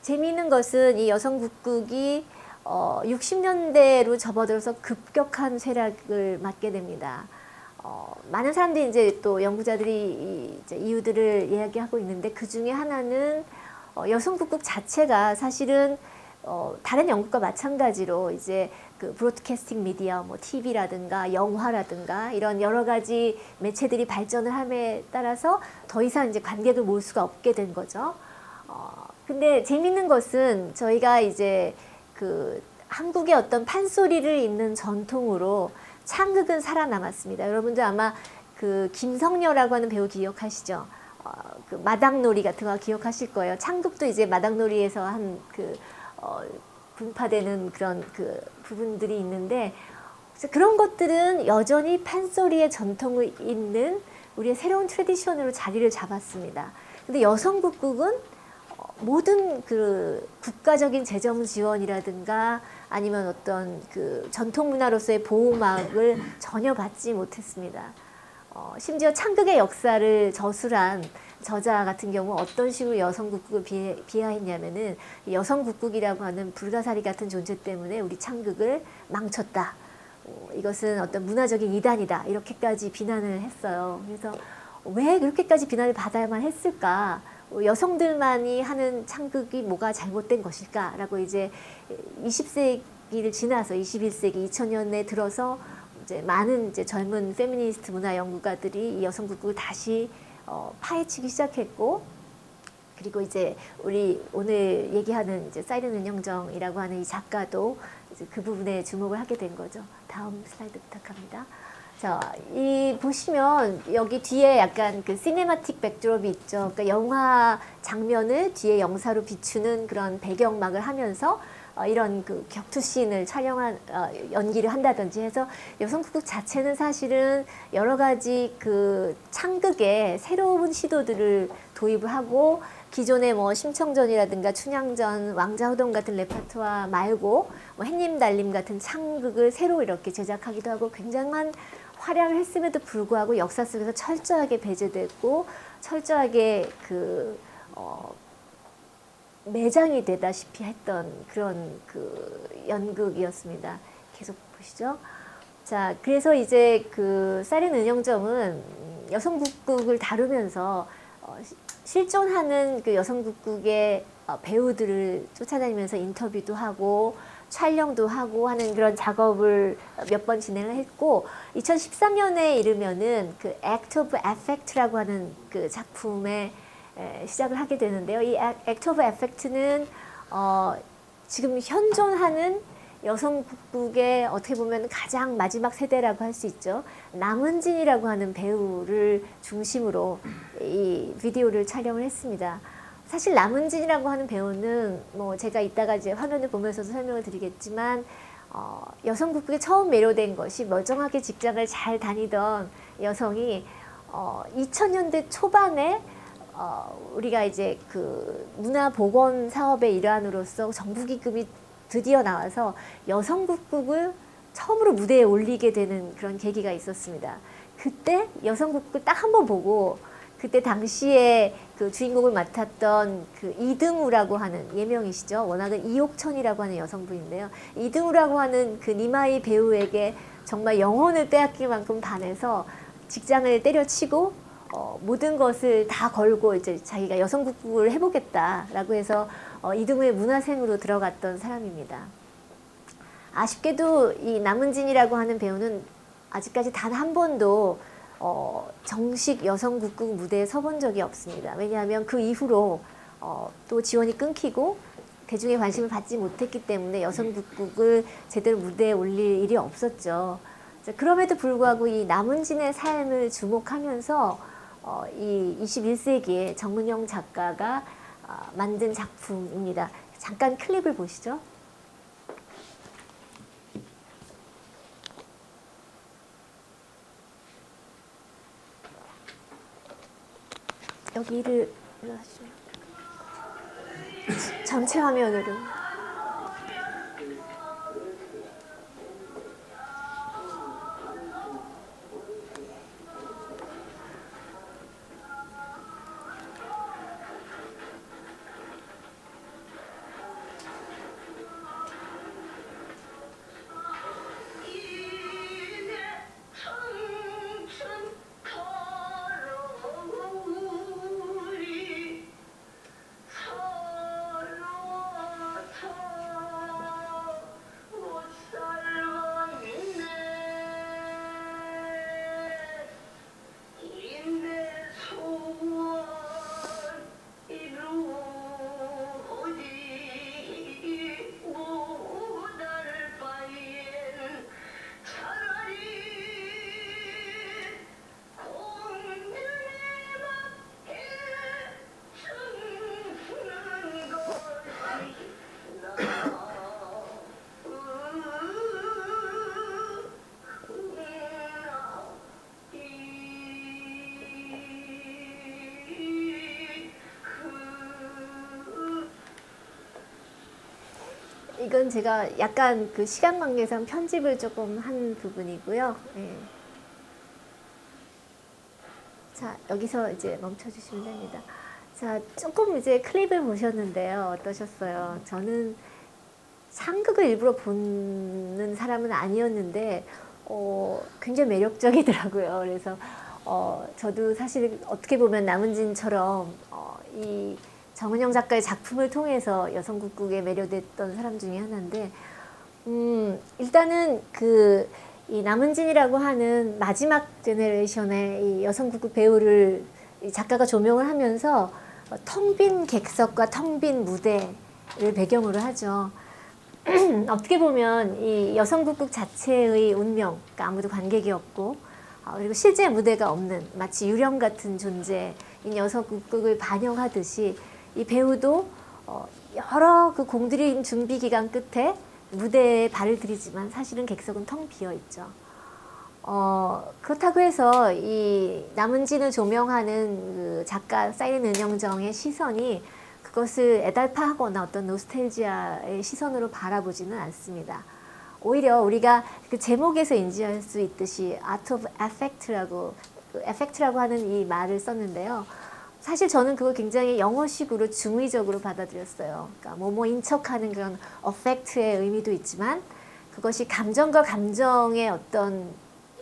재미있는 것은 이 여성국극이 60년대로 접어들어서 급격한 쇠락을 맞게 됩니다. 많은 사람들이 이제 또 연구자들이 이제 이유들을 이야기하고 있는데 그 중에 하나는 여성국극 자체가 사실은 다른 연극과 마찬가지로 이제 그 브로드캐스팅 미디어, 뭐 TV라든가 영화라든가 이런 여러 가지 매체들이 발전을 함에 따라서 더 이상 이제 관객을 모을 수가 없게 된 거죠. 근데 재밌는 것은 저희가 이제 그 한국의 어떤 판소리를 잇는 전통으로 창극은 살아남았습니다. 여러분들 아마 그 김성녀라고 하는 배우 기억하시죠? 그 마당놀이 같은 거 기억하실 거예요. 창극도 이제 마당놀이에서 한 그 분파되는 그런 그 부분들이 있는데 그런 것들은 여전히 판소리의 전통을 잇는 우리의 새로운 트래디션으로 자리를 잡았습니다. 근데 여성국극은 모든 그 국가적인 재정 지원이라든가 아니면 어떤 그 전통 문화로서의 보호막을 전혀 받지 못했습니다. 심지어 창극의 역사를 저술한 저자 같은 경우 어떤 식으로 여성국극을 비하했냐면은 여성국극이라고 하는 불가사리 같은 존재 때문에 우리 창극을 망쳤다. 이것은 어떤 문화적인 이단이다. 이렇게까지 비난을 했어요. 그래서 왜 그렇게까지 비난을 받아야만 했을까? 여성들만이 하는 창극이 뭐가 잘못된 것일까라고 이제 20세기를 지나서 21세기 2000년에 들어서 이제 많은 이제 젊은 페미니스트 문화 연구가들이 이 여성국극을 다시 파헤치기 시작했고, 그리고 이제 우리 오늘 얘기하는 이제 사이렌 은영정이라고 하는 이 작가도 이제 그 부분에 주목을 하게 된 거죠. 다음 슬라이드 부탁합니다. 자, 이 보시면 여기 뒤에 약간 그 시네마틱 백드롭이 있죠. 그러니까 영화 장면을 뒤에 영사로 비추는 그런 배경막을 하면서 이런 그 격투씬을 촬영한 연기를 한다든지 해서 여성국극 자체는 사실은 여러 가지 그 창극의 새로운 시도들을 도입을 하고 기존의 뭐 심청전이라든가 춘향전, 왕자호동 같은 레파토아 말고 뭐 햇님 달님 같은 창극을 새로 이렇게 제작하기도 하고 굉장한 활약을 했음에도 불구하고 역사 속에서 철저하게 배제됐고 철저하게 그 매장이 되다시피 했던 그런 그 연극이었습니다. 계속 보시죠. 자, 그래서 이제 그 사이렌 은영정은 여성국극을 다루면서 실존하는 그 여성국극의 배우들을 쫓아다니면서 인터뷰도 하고 촬영도 하고 하는 그런 작업을 몇 번 진행을 했고 2013년에 이르면은 그 Act of Effect라고 하는 그 작품에 시작을 하게 되는데요. 이 Act of Effect는 지금 현존하는 여성국극의 어떻게 보면 가장 마지막 세대라고 할 수 있죠. 남은진이라고 하는 배우를 중심으로 이 비디오를 촬영을 했습니다. 사실 남은진이라고 하는 배우는 뭐 제가 이따가 이제 화면을 보면서도 설명을 드리겠지만 여성국극에 처음 매료된 것이 멀쩡하게 직장을 잘 다니던 여성이 2000년대 초반에 우리가 이제 그 문화보건 사업의 일환으로서 정부 기금이 드디어 나와서 여성국극을 처음으로 무대에 올리게 되는 그런 계기가 있었습니다. 그때 여성국극을 딱 한 번 보고 그때 당시에 그 주인공을 맡았던 그 이등우라고 하는 예명이시죠. 워낙은 이옥천이라고 하는 여성분인데요. 이등우라고 하는 그 니마이 배우에게 정말 영혼을 빼앗길 만큼 반해서 직장을 때려치고 모든 것을 다 걸고 이제 자기가 여성국극을 해보겠다라고 해서 이등우의 문화생으로 들어갔던 사람입니다. 아쉽게도 이 남은진이라고 하는 배우는 아직까지 단 한 번도 정식 여성국극 무대에 서본 적이 없습니다. 왜냐하면 그 이후로 또 지원이 끊기고 대중의 관심을 받지 못했기 때문에 여성국극을 제대로 무대에 올릴 일이 없었죠. 그럼에도 불구하고 이 남은진의 삶을 주목하면서 이 21세기에 정은영 작가가 만든 작품입니다. 잠깐 클립을 보시죠. 여기를 전체 화면으로. 이건 제가 약간 그 시간 관계상 편집을 조금 한 부분이고요. 예. 자, 여기서 이제 멈춰주시면 됩니다. 자, 조금 이제 클립을 보셨는데요. 어떠셨어요? 저는 상극을 일부러 보는 사람은 아니었는데, 굉장히 매력적이더라고요. 그래서, 저도 사실 어떻게 보면 남은진처럼, 이 정은영 작가의 작품을 통해서 여성국극에 매료됐던 사람 중에 하나인데, 일단은 이 남은진이라고 하는 마지막 제네레이션의 이 여성국극 배우를 이 작가가 조명을 하면서 텅 빈 객석과 텅 빈 무대를 배경으로 하죠. 어떻게 보면 이 여성국극 자체의 운명, 그러니까 아무도 관객이 없고, 그리고 실제 무대가 없는 마치 유령 같은 존재인 여성국극을 반영하듯이 이 배우도 여러 그 공들인 준비 기간 끝에 무대에 발을 들이지만 사실은 객석은 텅 비어 있죠. 그렇다고 해서 이 남은진을 조명하는 그 작가 사이렌 은영정의 시선이 그것을 애달파하거나 어떤 노스텔지아의 시선으로 바라보지는 않습니다. 오히려 우리가 그 제목에서 인지할 수 있듯이 Art of Affect라고, affect라고 하는 이 말을 썼는데요. 사실 저는 그걸 굉장히 영어식으로 중의적으로 받아들였어요. 그러니까 뭐뭐인 척하는 그런 affect의 의미도 있지만 그것이 감정과 감정의 어떤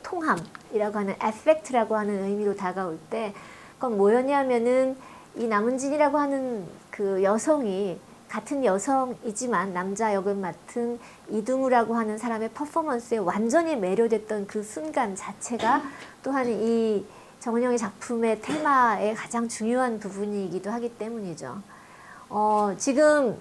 통함이라고 하는 affect라고 하는 의미로 다가올 때 그건 뭐였냐면은 이 남은진이라고 하는 그 여성이 같은 여성이지만 남자 역을 맡은 이등우라고 하는 사람의 퍼포먼스에 완전히 매료됐던 그 순간 자체가 또한 이 정은영의 작품의 테마의 가장 중요한 부분이기도 하기 때문이죠. 지금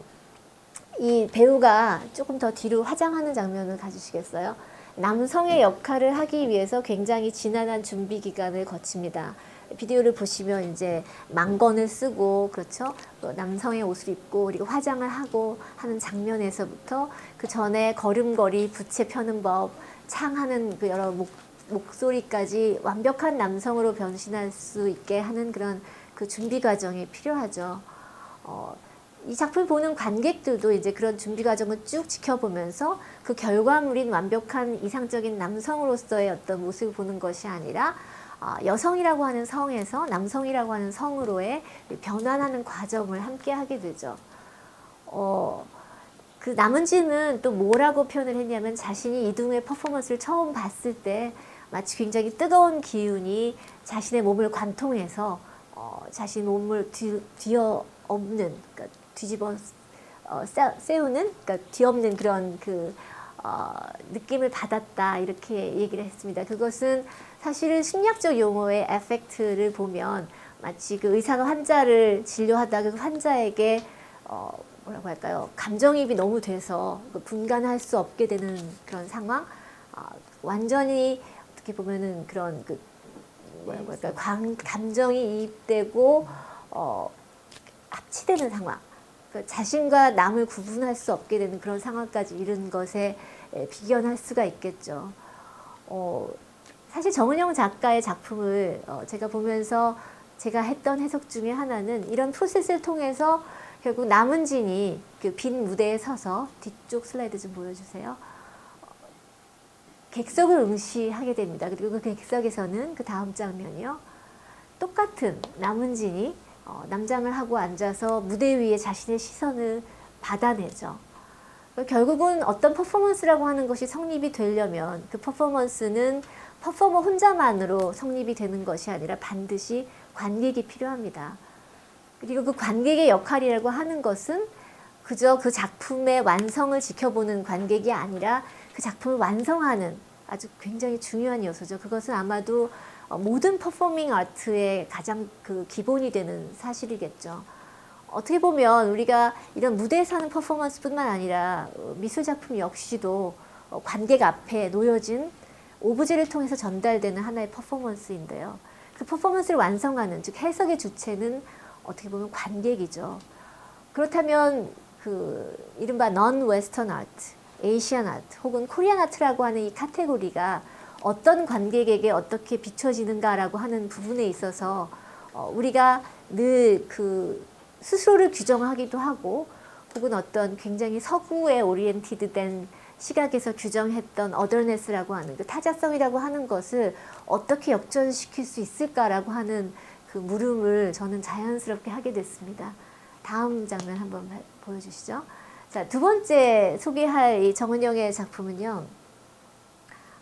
이 배우가 조금 더 뒤로 화장하는 장면을 가주시겠어요? 남성의 역할을 하기 위해서 굉장히 지난한 준비 기간을 거칩니다. 비디오를 보시면 이제 망건을 쓰고 그렇죠. 또 남성의 옷을 입고 그리고 화장을 하고 하는 장면에서부터 그 전에 걸음걸이, 부채 펴는 법, 창하는 그 여러 목소리까지 완벽한 남성으로 변신할 수 있게 하는 그런 그 준비 과정이 필요하죠. 이 작품을 보는 관객들도 이제 그런 준비 과정을 쭉 지켜보면서 그 결과물인 완벽한 이상적인 남성으로서의 어떤 모습을 보는 것이 아니라 여성이라고 하는 성에서 남성이라고 하는 성으로의 변환하는 과정을 함께 하게 되죠. 그 남은진은 또 뭐라고 표현을 했냐면 자신이 이등우의 퍼포먼스를 처음 봤을 때 마치 굉장히 뜨거운 기운이 자신의 몸을 관통해서 자신 몸을 뒤엎는, 그러니까 뒤집어 세우는, 그러니까 뒤엎는 그런 느낌을 받았다 이렇게 얘기를 했습니다. 그것은 사실은 심리학적 용어의 에펙트를 보면 마치 그 의사가 환자를 진료하다가 그 환자에게 뭐라고 할까요? 감정이입이 너무 돼서 분간할 수 없게 되는 그런 상황, 완전히 어떻게 보면은 그런 뭐라고 할까요? 감정이 이입되고 합치되는 상황, 자신과 남을 구분할 수 없게 되는 그런 상황까지 이른 것에 비견할 수가 있겠죠. 사실 정은영 작가의 작품을 제가 보면서 제가 했던 해석 중에 하나는 이런 프로세스를 통해서 결국 남은진이 그 빈 무대에 서서 뒤쪽 슬라이드 좀 보여주세요. 객석을 응시하게 됩니다. 그리고 그 객석에서는 그 다음 장면이요. 똑같은 남은진이 남장을 하고 앉아서 무대 위에 자신의 시선을 받아내죠. 결국은 어떤 퍼포먼스라고 하는 것이 성립이 되려면 그 퍼포먼스는 퍼포머 혼자만으로 성립이 되는 것이 아니라 반드시 관객이 필요합니다. 그리고 그 관객의 역할이라고 하는 것은 그저 그 작품의 완성을 지켜보는 관객이 아니라 그 작품을 완성하는 아주 굉장히 중요한 요소죠. 그것은 아마도 모든 퍼포밍 아트의 가장 그 기본이 되는 사실이겠죠. 어떻게 보면 우리가 이런 무대에서 하는 퍼포먼스뿐만 아니라 미술 작품 역시도 관객 앞에 놓여진 오브제를 통해서 전달되는 하나의 퍼포먼스인데요. 그 퍼포먼스를 완성하는, 즉 해석의 주체는 어떻게 보면 관객이죠. 그렇다면 그 이른바 non-Western art, Asian art 혹은 Korean art라고 하는 이 카테고리가 어떤 관객에게 어떻게 비춰지는가라고 하는 부분에 있어서 우리가 늘 그 스스로를 규정하기도 하고 혹은 어떤 굉장히 서구에 오리엔티드된 시각에서 규정했던 어더네스라고 하는 그 타자성이라고 하는 것을 어떻게 역전시킬 수 있을까라고 하는 그 물음을 저는 자연스럽게 하게 됐습니다. 다음 장면 한번 보여주시죠. 자, 두 번째 소개할 이 정은영의 작품은요.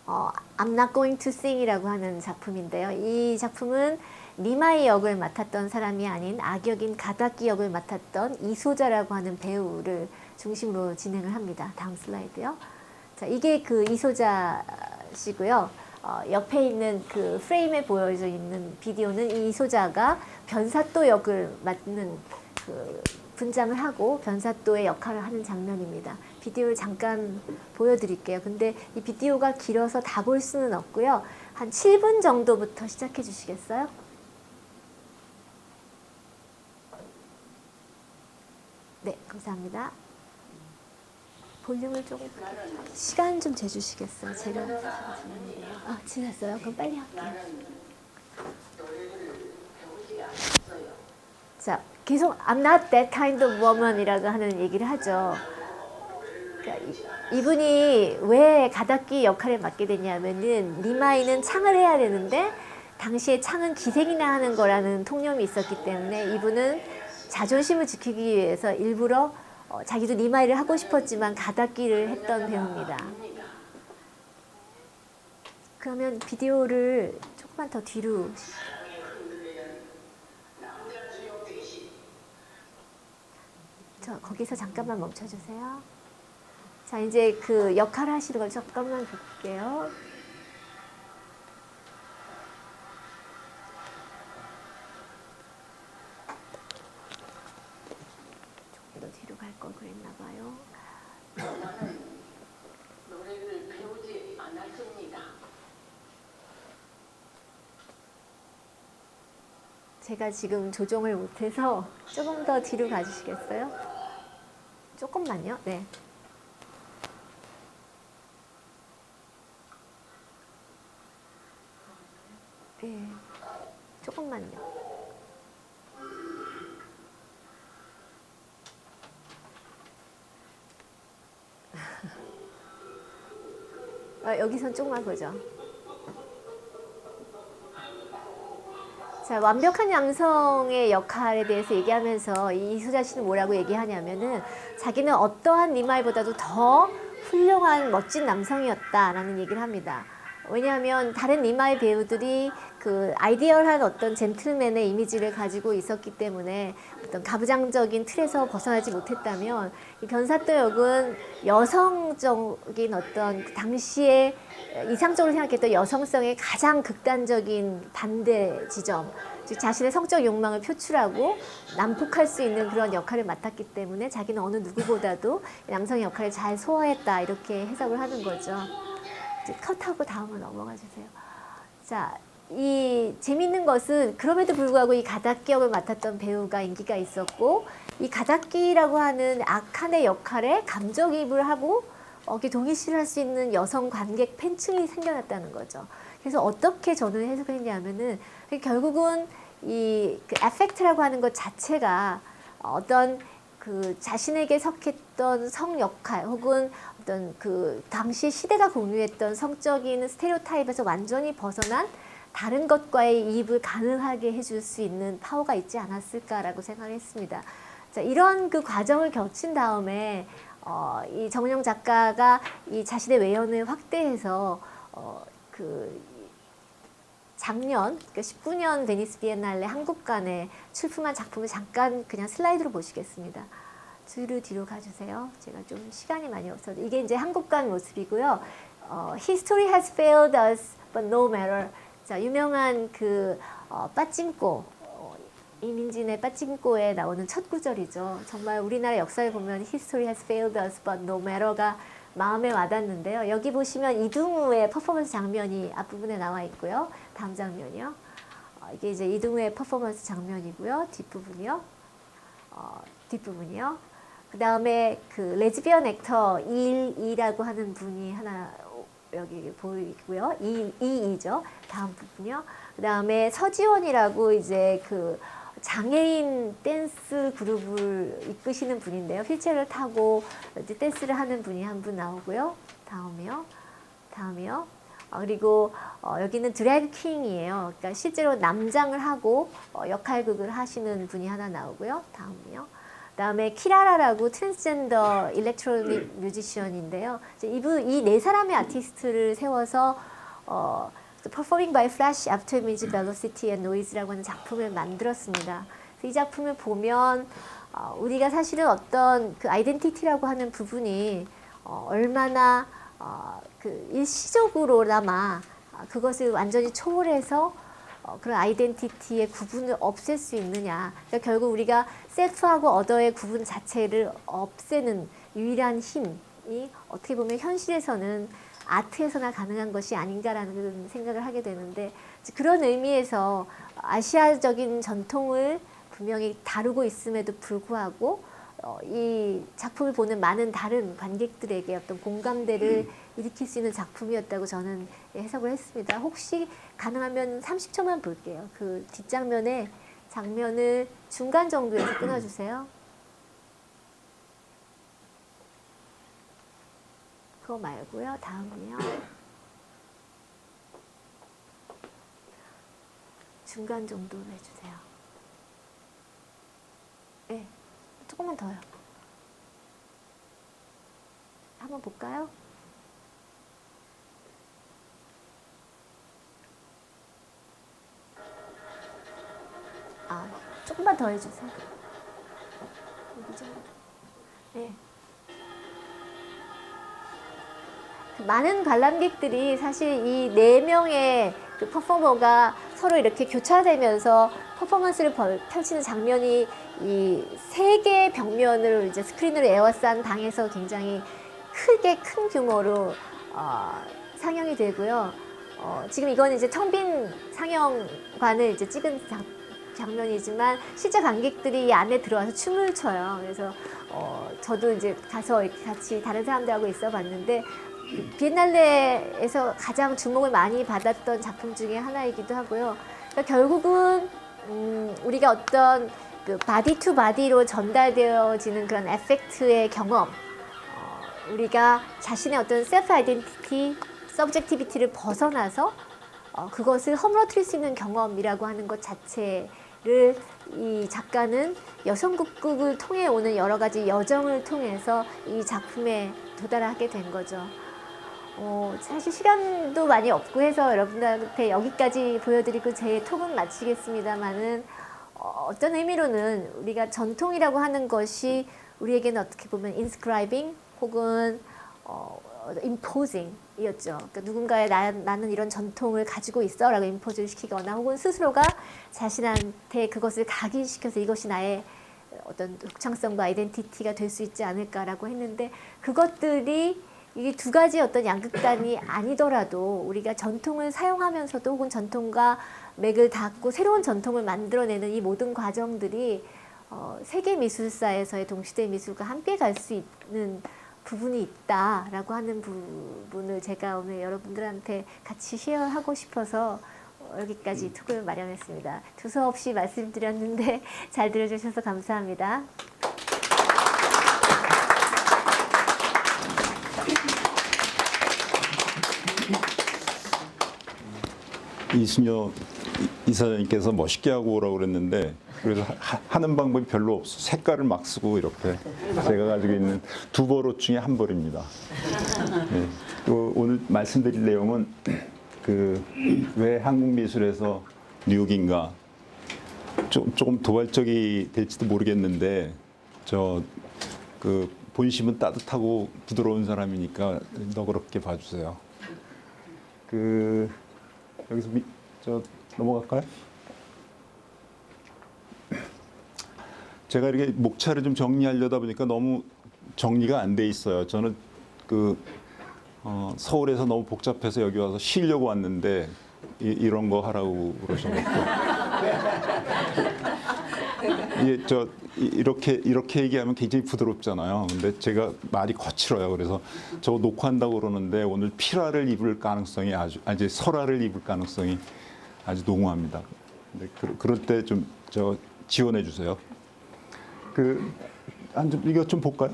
I'm Not Going to Sing이라고 하는 작품인데요. 이 작품은 니마이 역을 맡았던 사람이 아닌 악역인 가다키 역을 맡았던 이소자라고 하는 배우를 중심으로 진행을 합니다. 다음 슬라이드요. 자, 이게 그 이소자시고요. 옆에 있는 그 프레임에 보여져 있는 비디오는 이 이소자가 변사또 역을 맡는 그 분장을 하고 변사또의 역할을 하는 장면입니다. 비디오를 잠깐 보여드릴게요. 근데 이 비디오가 길어서 다 볼 수는 없고요. 한 7분 정도부터 시작해 주시겠어요? 네, 감사합니다. 볼륨을 조금 시간 좀 재주시겠어요? 제가 지났어요? 그럼 빨리 할게요. 자, 계속 I'm not that kind of woman이라고 하는 얘기를 하죠. 그러니까 이분이 왜 가다키 역할을 맡게 됐냐면은 니마이는 창을 해야 되는데 당시에 창은 기생이나 하는 거라는 통념이 있었기 때문에 이분은 자존심을 지키기 위해서 일부러 자기도 니마이를 하고 싶었지만 가다키를 했던 배우입니다. 그러면 비디오를 조금만 더 뒤로 거기서 잠깐만 멈춰주세요. 자, 이제 그 역할 하시는 걸 잠깐만 볼게요. 조금 더 뒤로 갈 걸 그랬나 봐요. 노래를 배우지 않았습니다. 제가 지금 조정을 못해서 조금 더 뒤로 가주시겠어요? 조금만요. 네. 네. 조금만요. 여기선 조금만 보죠. 자, 완벽한 양성의 역할에 대해서 얘기하면서 이 이소자 씨는 뭐라고 얘기하냐면은 자기는 어떠한 니마이보다도 더 훌륭한 멋진 남성이었다라는 얘기를 합니다. 왜냐하면 다른 니마이 배우들이 그 아이디얼한 어떤 젠틀맨의 이미지를 가지고 있었기 때문에 어떤 가부장적인 틀에서 벗어나지 못했다면 이 변사또 역은 여성적인 어떤 그 당시에 이상적으로 생각했던 여성성의 가장 극단적인 반대 지점, 즉 자신의 성적 욕망을 표출하고 난폭할 수 있는 그런 역할을 맡았기 때문에 자기는 어느 누구보다도 남성의 역할을 잘 소화했다 이렇게 해석을 하는 거죠. 컷하고 다음으로 넘어가 주세요. 자, 이 재밌는 것은 그럼에도 불구하고 이 가다키 역을 맡았던 배우가 인기가 있었고 이 가다키라고 하는 악한의 역할에 감정이입을 하고 동의시를 할 수 있는 여성 관객 팬층이 생겨났다는 거죠. 그래서 어떻게 저는 해석을 했냐면은 결국은 이 그 에펙트라고 하는 것 자체가 어떤 그 자신에게 속했던 성 역할 혹은 어떤 그 당시 시대가 공유했던 성적인 스테레오타입에서 완전히 벗어난 다른 것과의 이입을 가능하게 해줄 수 있는 파워가 있지 않았을까라고 생각했습니다. 자, 이런 그 과정을 거친 다음에 이 정은영 작가가 이 자신의 외연을 확대해서 그 작년, 그러니까 19년 베니스 비엔날레 한국관에 출품한 작품을 잠깐 그냥 슬라이드로 보시겠습니다. 뒤로 가주세요. 제가 좀 시간이 많이 없어서 이게 이제 한국관 모습이고요. History has failed us, but no matter. 자, 유명한 그 빠찡꼬 이민진의 빠찡꼬에 나오는 첫 구절이죠. 정말 우리나라 역사를 보면 History has failed us, but no matter가 마음에 와닿는데요. 여기 보시면 이등우의 퍼포먼스 장면이 앞부분에 나와 있고요. 다음 장면이요. 이게 이제 이등우의 퍼포먼스 장면이고요. 뒷부분이요. 그 다음에 그 레즈비언 액터 이라고 하는 분이 하나 여기 보이고요. 이죠. 다음 부분이요. 그 다음에 서지원이라고 이제 그 장애인 댄스 그룹을 이끄시는 분인데요. 휠체어를 타고 이제 댄스를 하는 분이 한 분 나오고요. 다음이요. 그리고 여기는 드래그 킹이에요. 그러니까 실제로 남장을 하고 역할극을 하시는 분이 하나 나오고요. 다음에 키라라라고 트랜스젠더 일렉트로닉 뮤지션인데요. 이 네 사람의 아티스트를 세워서 Performing by Flash, After Image, Velocity and Noise라고 하는 작품을 만들었습니다. 이 작품을 보면 우리가 사실은 어떤 그 아이덴티티라고 하는 부분이 얼마나 그 일시적으로나마 그것을 완전히 초월해서 그런 아이덴티티의 구분을 없앨 수 있느냐. 그러니까 결국 우리가 셀프하고 어더의 구분 자체를 없애는 유일한 힘이 어떻게 보면 현실에서는 아트에서나 가능한 것이 아닌가라는 생각을 하게 되는데, 그런 의미에서 아시아적인 전통을 분명히 다루고 있음에도 불구하고 이 작품을 보는 많은 다른 관객들에게 어떤 공감대를 일으킬 수 있는 작품이었다고 저는 해석을 했습니다. 혹시 가능하면 30초만 볼게요. 그 뒷장면의 장면을 중간 정도에서 끊어주세요. 그거 말고요. 다음은요. 중간 정도로 해주세요. 네, 조금만 더요. 한번 볼까요? 조금만 더 해주세요. 여기 정도. 네. 많은 관람객들이 사실 이 네 명의 그 퍼포머가 서로 이렇게 교차되면서 퍼포먼스를 펼치는 장면이 이 세 개의 벽면을 이제 스크린으로 에워싼 방에서 굉장히 큰 규모로 상영이 되고요. 지금 이건 이제 텅 빈 상영관을 이제 찍은 장면이지만 실제 관객들이 이 안에 들어와서 춤을 춰요. 그래서 저도 이제 가서 이렇게 같이 다른 사람들하고 있어 봤는데, 비엔날레에서 가장 주목을 많이 받았던 작품 중에 하나이기도 하고요. 그러니까 결국은 우리가 어떤 그 바디 투 바디로 전달되어지는 그런 에펙트의 경험, 우리가 자신의 어떤 셀프 아이덴티티, 서브젝티비티를 벗어나서 그것을 허물어뜨릴 수 있는 경험이라고 하는 것 자체를 이 작가는 여성극을 통해 오는 여러 가지 여정을 통해서 이 작품에 도달하게 된 거죠. 사실 시간도 많이 없고 해서 여러분들한테 여기까지 보여드리고 제 톡은 마치겠습니다만은, 어떤 의미로는 우리가 전통이라고 하는 것이 우리에게는 어떻게 보면 inscribing 혹은 imposing 이었죠. 그러니까 누군가의 나는 이런 전통을 가지고 있어 라고 임포즈를 시키거나, 혹은 스스로가 자신한테 그것을 각인시켜서 이것이 나의 어떤 독창성과 아이덴티티가 될 수 있지 않을까라고 했는데, 그것들이 이게 두 가지 어떤 양극단이 아니더라도 우리가 전통을 사용하면서도 혹은 전통과 맥을 닫고 새로운 전통을 만들어내는 이 모든 과정들이 세계 미술사에서의 동시대 미술과 함께 갈 수 있는 부분이 있다라고 하는 부분을 제가 오늘 여러분들한테 같이 쉐어하고 싶어서 여기까지 톡을 마련했습니다. 두서없이 말씀드렸는데 잘 들어주셔서 감사합니다. 이순여 이사장님께서 멋있게 하고 오라고 그랬는데, 그래서 하는 방법이 별로 없어. 색깔을 막 쓰고 이렇게 제가 가지고 있는 두 버릇 중에 한 벌입니다. 네. 오늘 말씀드릴 내용은 그 왜 한국 미술에서 뉴욕인가, 조금 도발적이 될지도 모르겠는데, 그 본심은 따뜻하고 부드러운 사람이니까 너그럽게 봐주세요. 여기서 넘어갈까요? 제가 이렇게 목차를 좀 정리하려다 보니까 너무 정리가 안 돼 있어요. 저는 서울에서 너무 복잡해서 여기 와서 쉬려고 왔는데 이런 거 하라고 그러셔서 이렇게 얘기하면 굉장히 부드럽잖아요. 근데 제가 말이 거칠어요. 그래서 저거 녹화한다고 그러는데 오늘 설화를 입을 가능성이 아주 농후합니다. 근데 그럴 때 좀 지원해 주세요. 이거 좀 볼까요?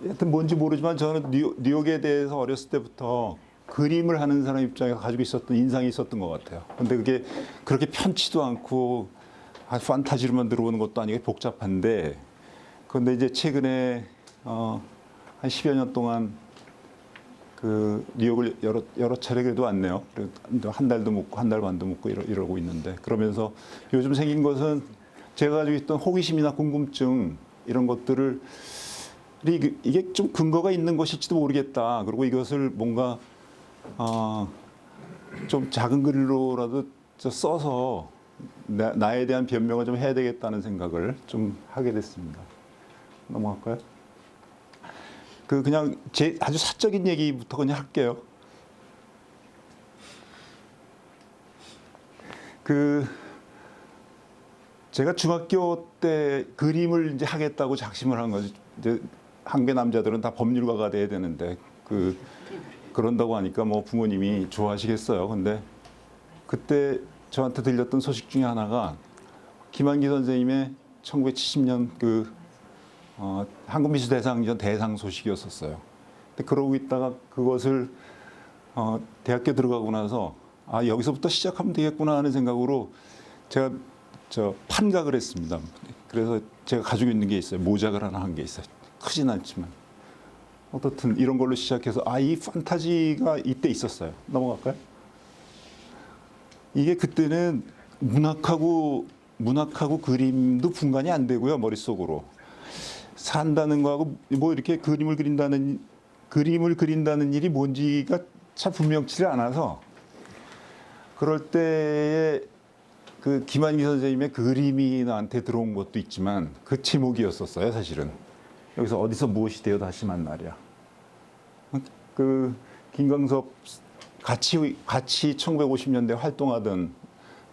하여튼 뭔지 모르지만 저는 뉴욕에 대해서 어렸을 때부터 그림을 하는 사람 입장에 가지고 있었던 인상이 있었던 것 같아요. 근데 그게 그렇게 편치도 않고 판타지로만 들어오는 것도 아니고 복잡한데, 그런데 이제 최근에 한 10여 년 동안 그 뉴욕을 여러 차례 그래도 왔네요. 한 달도 묵고 한 달 반도 묵고 이러고 있는데, 그러면서 요즘 생긴 것은 제가 가지고 있던 호기심이나 궁금증 이런 것들을 이게 좀 근거가 있는 것일지도 모르겠다. 그리고 이것을 뭔가 좀 작은 글로라도 써서 나에 대한 변명을 좀 해야 되겠다는 생각을 좀 하게 됐습니다. 넘어갈까요? 그냥 제 아주 사적인 얘기부터 그냥 할게요. 제가 중학교 때 그림을 이제 하겠다고 작심을 한 거지. 이제 한국의 남자들은 다 법률가가 돼야 되는데 그런다고 하니까 뭐 부모님이 좋아하시겠어요. 근데 그때 저한테 들렸던 소식 중에 하나가 김한기 선생님의 1970년 한국미술대상전 대상 소식이었었어요. 근데 그러고 있다가 그것을 대학교 들어가고 나서 여기서부터 시작하면 되겠구나 하는 생각으로 제가 판각을 했습니다. 그래서 제가 가지고 있는 게 있어요. 모작을 하나 한 게 있어요. 크진 않지만. 어떻든 이런 걸로 시작해서 이 판타지가 이때 있었어요. 넘어갈까요? 이게 그때는 문학하고 그림도 분간이 안 되고요. 머릿속으로. 산다는 거하고 뭐 이렇게 그림을 그린다는 일이 뭔지가 참 분명치를 않아서, 그럴 때에 그 김한기 선생님의 그림이 나한테 들어온 것도 있지만 그 제목이었었어요. 사실은 여기서 어디서 무엇이 되어 다시 만나랴. 김광섭 같이 1950년대 활동하던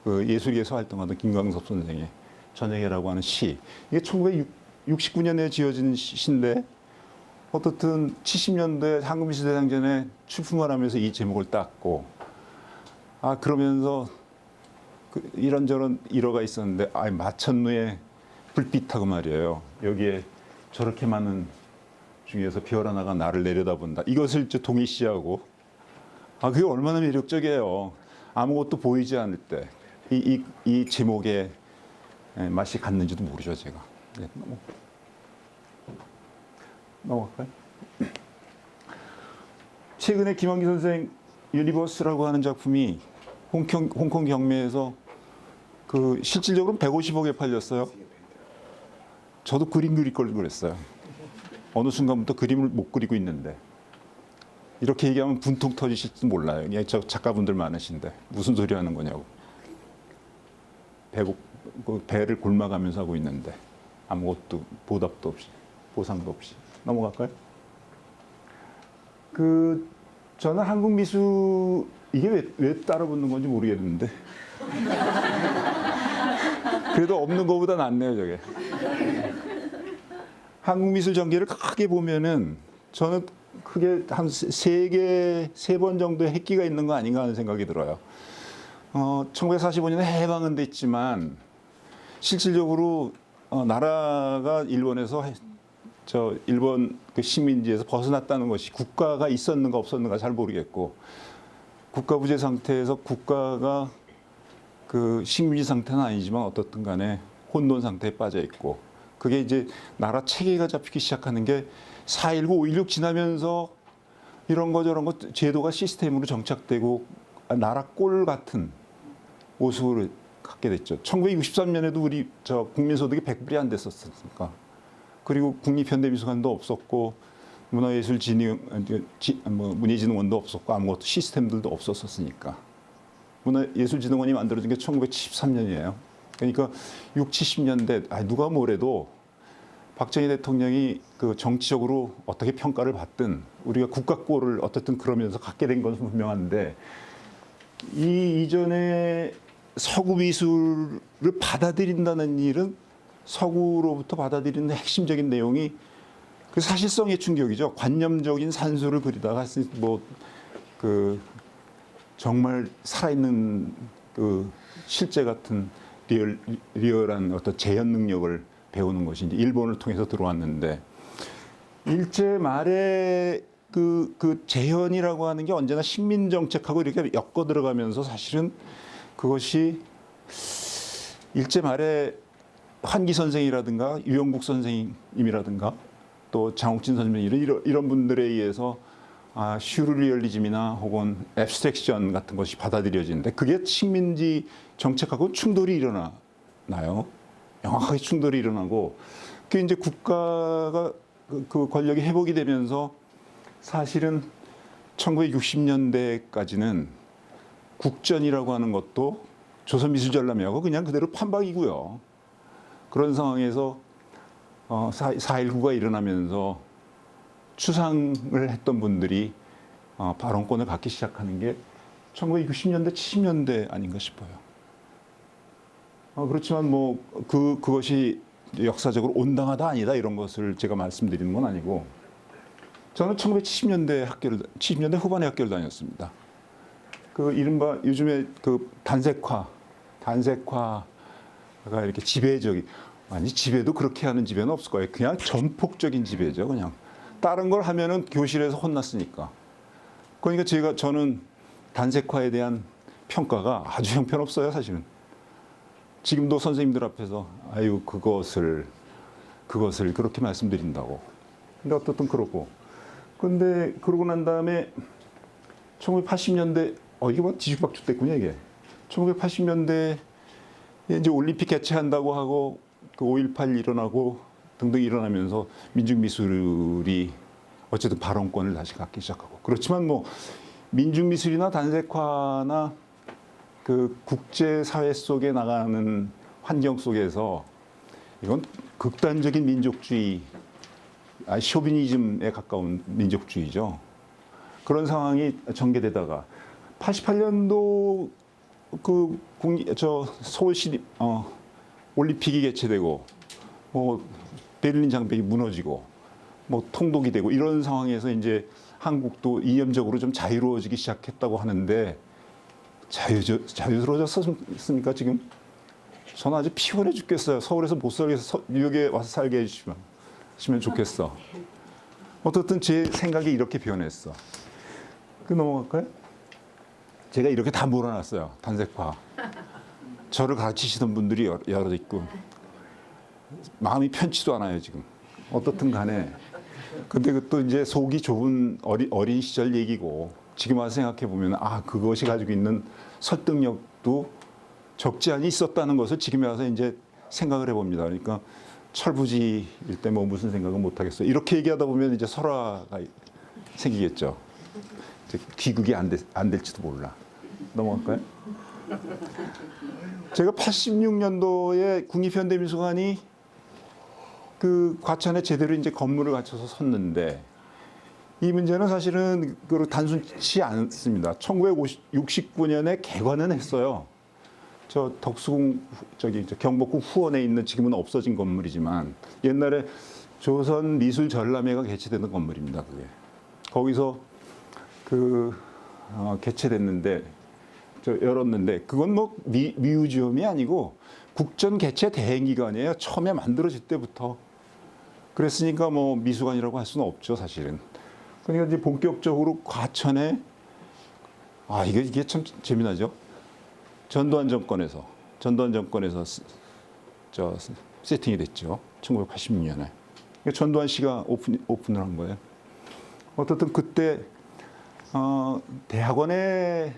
예술계에서 활동하던 김광섭 선생의 저녁이라고 하는 시, 이게 1969년에 지어진 시인데 어떻든 70년대 한국미술대상전에 출품을 하면서 이 제목을 땄고, 그러면서 이런저런 일화가 있었는데, 마천루의 불빛하고 말이에요. 여기에 저렇게 많은 중에서 별 하나가 나를 내려다본다. 이것을 동일시하고, 그게 얼마나 매력적이에요. 아무것도 보이지 않을 때 이 제목에 맛이 갔는지도 모르죠, 제가. 네, 넘어갈까요? 최근에 김한기 선생 유니버스라고 하는 작품이 홍콩 경매에서 실질적으로 150억에 팔렸어요. 저도 그림 그릴 걸 그랬어요. 어느 순간부터 그림을 못 그리고 있는데, 이렇게 얘기하면 분통 터지실지도 몰라요. 저 작가분들 많으신데 무슨 소리 하는 거냐고. 배를 굶어가면서 하고 있는데 아무것도 보답도 없이 보상도 없이. 넘어갈까요? 저는 한국 미술 이게 왜 따라붙는 건지 모르겠는데 그래도 없는 것보다 낫네요, 저게. 한국 미술 전기를 크게 보면은 저는 크게 한 세 번 정도의 획기가 있는 거 아닌가 하는 생각이 들어요. 1945년에 해방은 됐지만 실질적으로 나라가 일본에서 일본 식민지에서 벗어났다는 것이 국가가 있었는가 없었는가 잘 모르겠고, 국가부재 상태에서 국가가 식민지 상태는 아니지만 어떻든 간에 혼돈 상태에 빠져 있고, 그게 이제 나라 체계가 잡히기 시작하는 게 4.19, 5.16 지나면서 이런 거 저런 거 제도가 시스템으로 정착되고 나라 꼴 같은 모습을 갖게 됐죠. 1963년에도 우리 국민소득이 100불이 안 됐었으니까. 그리고 국립현대미술관도 없었고 문예진흥원도 없었고 아무것도 시스템들도 없었으니까. 문화예술진흥원이 만들어진 게 1973년이에요. 그러니까 6, 70년대 누가 뭐래도 박정희 대통령이 정치적으로 어떻게 평가를 받든 우리가 국가꼴을 어쨌든 그러면서 갖게 된 것은 분명한데, 이 이전에 서구 미술을 받아들인다는 일은 서구로부터 받아들이는 핵심적인 내용이 사실성의 충격이죠. 관념적인 산수를 그리다가 정말 살아있는 실제 같은 리얼한 어떤 재현 능력을 배우는 것이 이제 일본을 통해서 들어왔는데 일제 말에 그 재현이라고 하는 게 언제나 식민 정책하고 이렇게 엮어 들어가면서 사실은 그것이 일제 말에 환기 선생이라든가 유영국 선생님이라든가 또 장욱진 선생님 이런 분들에 의해서 슈르리얼리즘이나 혹은 앱스트랙션 같은 것이 받아들여지는데 그게 식민지 정책하고 충돌이 일어나요. 명확하게 충돌이 일어나고 그게 이제 국가가 그 권력이 회복이 되면서 사실은 1960년대까지는 국전이라고 하는 것도 조선미술전람회하고 그냥 그대로 판박이고요. 그런 상황에서 4.19가 일어나면서 추상을 했던 분들이 발언권을 갖기 시작하는 게 1960년대, 70년대 아닌가 싶어요. 그렇지만 뭐 그것이 역사적으로 온당하다 아니다 이런 것을 제가 말씀드리는 건 아니고 저는 70년대 후반에 학교를 다녔습니다. 그 이른바 요즘에 그 단색화가 이렇게 지배도 그렇게 하는 지배는 없을 거예요. 그냥 전폭적인 지배죠, 그냥. 다른 걸 하면은 교실에서 혼났으니까. 그러니까 저는 단색화에 대한 평가가 아주 형편없어요, 사실은. 지금도 선생님들 앞에서 아유 그것을 그렇게 말씀드린다고. 근데 어떻든 그렇고. 근데 그러고 난 다음에 1980년대 이게 뭐 뒤죽박죽 됐군요, 이게. 1980년대 이제 올림픽 개최한다고 하고 그 5.18 일어나고 등등 일어나면서 민중미술이 어쨌든 발언권을 다시 갖기 시작하고 그렇지만 뭐 민중미술이나 단색화나 그 국제사회 속에 나가는 환경 속에서 이건 극단적인 민족주의, 쇼비니즘에 가까운 민족주의죠. 그런 상황이 전개되다가 88년도 서울시 올림픽이 개최되고 뭐 베를린 장벽이 무너지고 뭐 통독이 되고 이런 상황에서 이제 한국도 이념적으로 좀 자유로워지기 시작했다고 하는데 자유스러워졌습니까 지금? 저는 아주 피곤해 죽겠어요. 서울에서 못 살겠어. 뉴욕에 와서 살게 해주시면 좋겠어. 어떻든 제 생각이 이렇게 변했어. 넘어갈까요? 제가 이렇게 다 몰아놨어요. 단색화. 저를 가르치시던 분들이 여러 있고 마음이 편치도 않아요 지금. 어떻든 간에. 근데 또 이제 속이 좁은 어린 시절 얘기고 지금 와서 생각해 보면 그것이 가지고 있는 설득력도 적지 않이 있었다는 것을 지금 와서 이제 생각을 해봅니다. 그러니까 철부지일 때 뭐 무슨 생각은 못 하겠어요. 이렇게 얘기하다 보면 이제 설화가 생기겠죠. 이제 귀국이 안 될지도 몰라. 넘어갈까요? 제가 86년도에 국립현대미술관이 그 과천에 제대로 이제 건물을 갖춰서 섰는데 이 문제는 사실은 단순치 않습니다. 1969년에 개관은 했어요. 저 덕수궁 경복궁 후원에 있는 지금은 없어진 건물이지만 옛날에 조선미술전람회가 개최되는 건물입니다. 그게 거기서 개최됐는데 열었는데 그건 뭐 뮤지엄이 아니고 국전 개최 대행기관이에요. 처음에 만들어질 때부터. 그랬으니까 뭐 미술관이라고 할 수는 없죠, 사실은. 그러니까 이제 본격적으로 과천에 이게 참 재미나죠. 전두환 정권에서 세팅이 됐죠. 1986년에. 전두환 씨가 오픈을 한 거예요. 어떻든 그때 대학원에는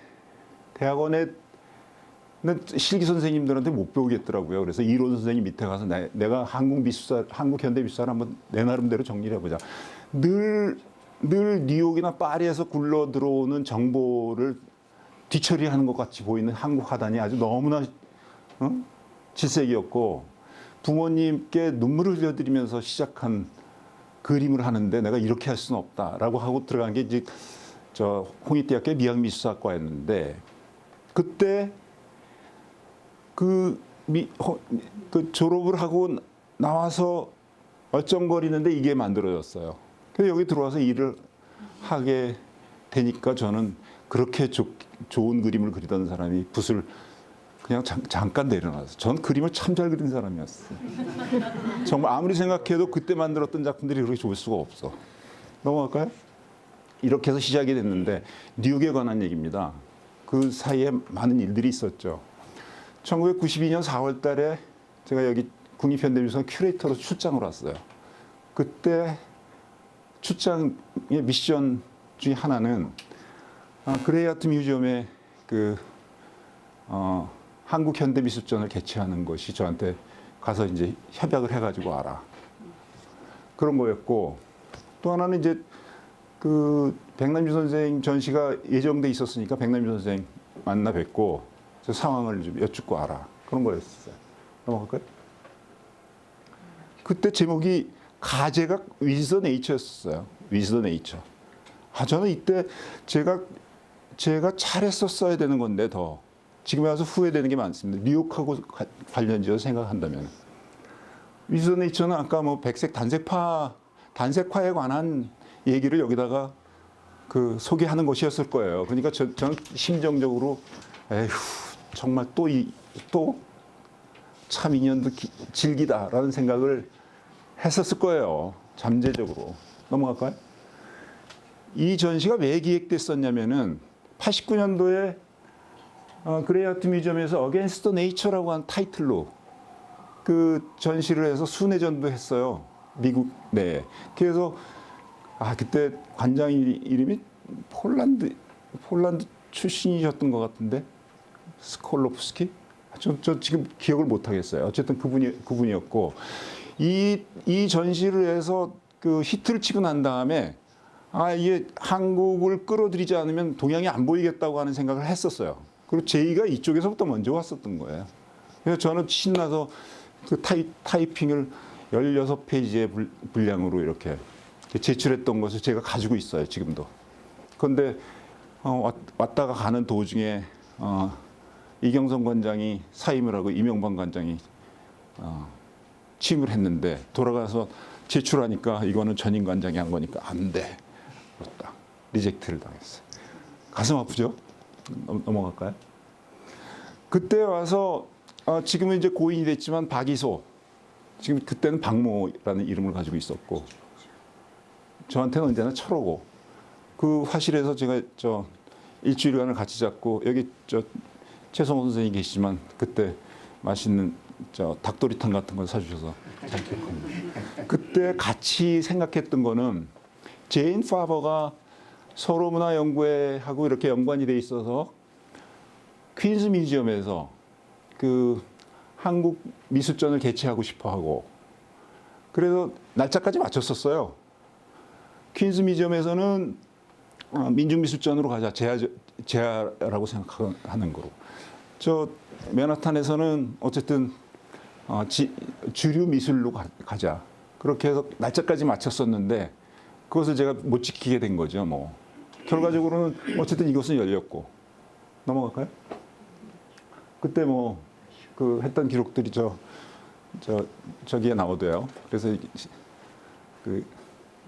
실기 선생님들한테 못 배우겠더라고요. 그래서 이론 선생님 밑에 가서 내가 한국 현대 미술사를 한번 내 나름대로 정리를 해보자. 늘 뉴욕이나 파리에서 굴러 들어오는 정보를 뒤처리하는 것 같이 보이는 한국 화단이 아주 너무나 질색이었고 부모님께 눈물을 흘려드리면서 시작한 그림을 하는데 내가 이렇게 할 수는 없다라고 하고 들어간 게 이제 홍익대학교 미학미술학과였는데 그때 그 졸업을 하고 나와서 얼쩡거리는데 이게 만들어졌어요. 그래서 여기 들어와서 일을 하게 되니까 저는 그렇게 좋은 그림을 그리던 사람이 붓을 그냥 잠깐 내려놔서. 전 그림을 참 잘 그린 사람이었어요. 정말 아무리 생각해도 그때 만들었던 작품들이 그렇게 좋을 수가 없어. 넘어갈까요? 이렇게 해서 시작이 됐는데 뉴욕에 관한 얘기입니다. 그 사이에 많은 일들이 있었죠. 1992년 4월 달에 제가 여기 국립현대미술관 큐레이터로 출장을 왔어요. 그때 출장의 미션 중에 하나는 그레이 아트 뮤지엄에 한국 현대미술전을 개최하는 것이 저한테 가서 이제 협약을 해가지고 와라. 그런 거였고, 또 하나는 이제 백남주 선생 전시가 예정돼 있었으니까 백남주 선생 만나 뵙고 저 상황을 좀 여쭙고 와라. 그런 거였어요. 넘어갈까요? 그때 제목이 가제가 위즈 더 네이처였어요. 위즈 더 네이처. 저는 이때 제가 잘했었어야 되는 건데 더 지금에 와서 후회되는 게 많습니다. 뉴욕하고 관련지어서 생각한다면. 위즈 더 네이처는 아까 뭐 백색 단색화에 관한 얘기를 여기다가 소개하는 것이었을 거예요. 그러니까 저는 심정적으로 에휴 정말 또 참 인연도 질기다라는 생각을 했었을 거예요. 잠재적으로. 넘어갈까요? 이 전시가 왜 기획됐었냐면은 89년도에 그레이 아트 뮤지엄에서 어게인스트 더 네이처라고 하는 타이틀로 그 전시를 해서 순회전도 했어요. 미국 내에. 그래서 그때 관장 이름이 폴란드 출신이셨던 것 같은데 스콜로프스키? 저 지금 기억을 못 하겠어요. 어쨌든 그분이었고 이 전시를 해서 그 히트를 치고 난 다음에 이게 한국을 끌어들이지 않으면 동양이 안 보이겠다고 하는 생각을 했었어요. 그리고 제의가 이쪽에서부터 먼저 왔었던 거예요. 그래서 저는 신나서 그 타이핑을 16페이지의 분량으로 이렇게 제출했던 것을 제가 가지고 있어요, 지금도. 그런데 왔다가 가는 도중에 이경선 관장이 사임을 하고 이명반 관장이 취임을 했는데 돌아가서 제출하니까 이거는 전임 관장이 한 거니까 안 돼. 그렇다. 리젝트를 당했어요. 가슴 아프죠? 넘어갈까요? 그때 와서 지금은 이제 고인이 됐지만 박이소, 지금 그때는 박모라는 이름을 가지고 있었고 저한테는 언제나 철호고 그 화실에서 제가 일주일간을 같이 잡고 여기 최성호 선생님이 계시지만 그때 맛있는 닭도리탕 같은 걸 사주셔서 잘 기억합니다. 그때 같이 생각했던 거는 제인 파버가 서로문화연구회하고 이렇게 연관이 돼 있어서 퀸즈 뮤지엄에서 그 한국 미술전을 개최하고 싶어 하고 그래서 날짜까지 맞췄었어요. 퀸즈 뮤지엄에서는 민중미술전으로 가자. 제야라고 생각하는 거로. 맨하탄에서는 어쨌든 주류 미술로 가자. 그렇게 해서 날짜까지 맞췄었는데 그것을 제가 못 지키게 된 거죠. 뭐 결과적으로는 어쨌든 이것은 열렸고 넘어갈까요? 그때 했던 기록들이 저기에 나오대요. 그래서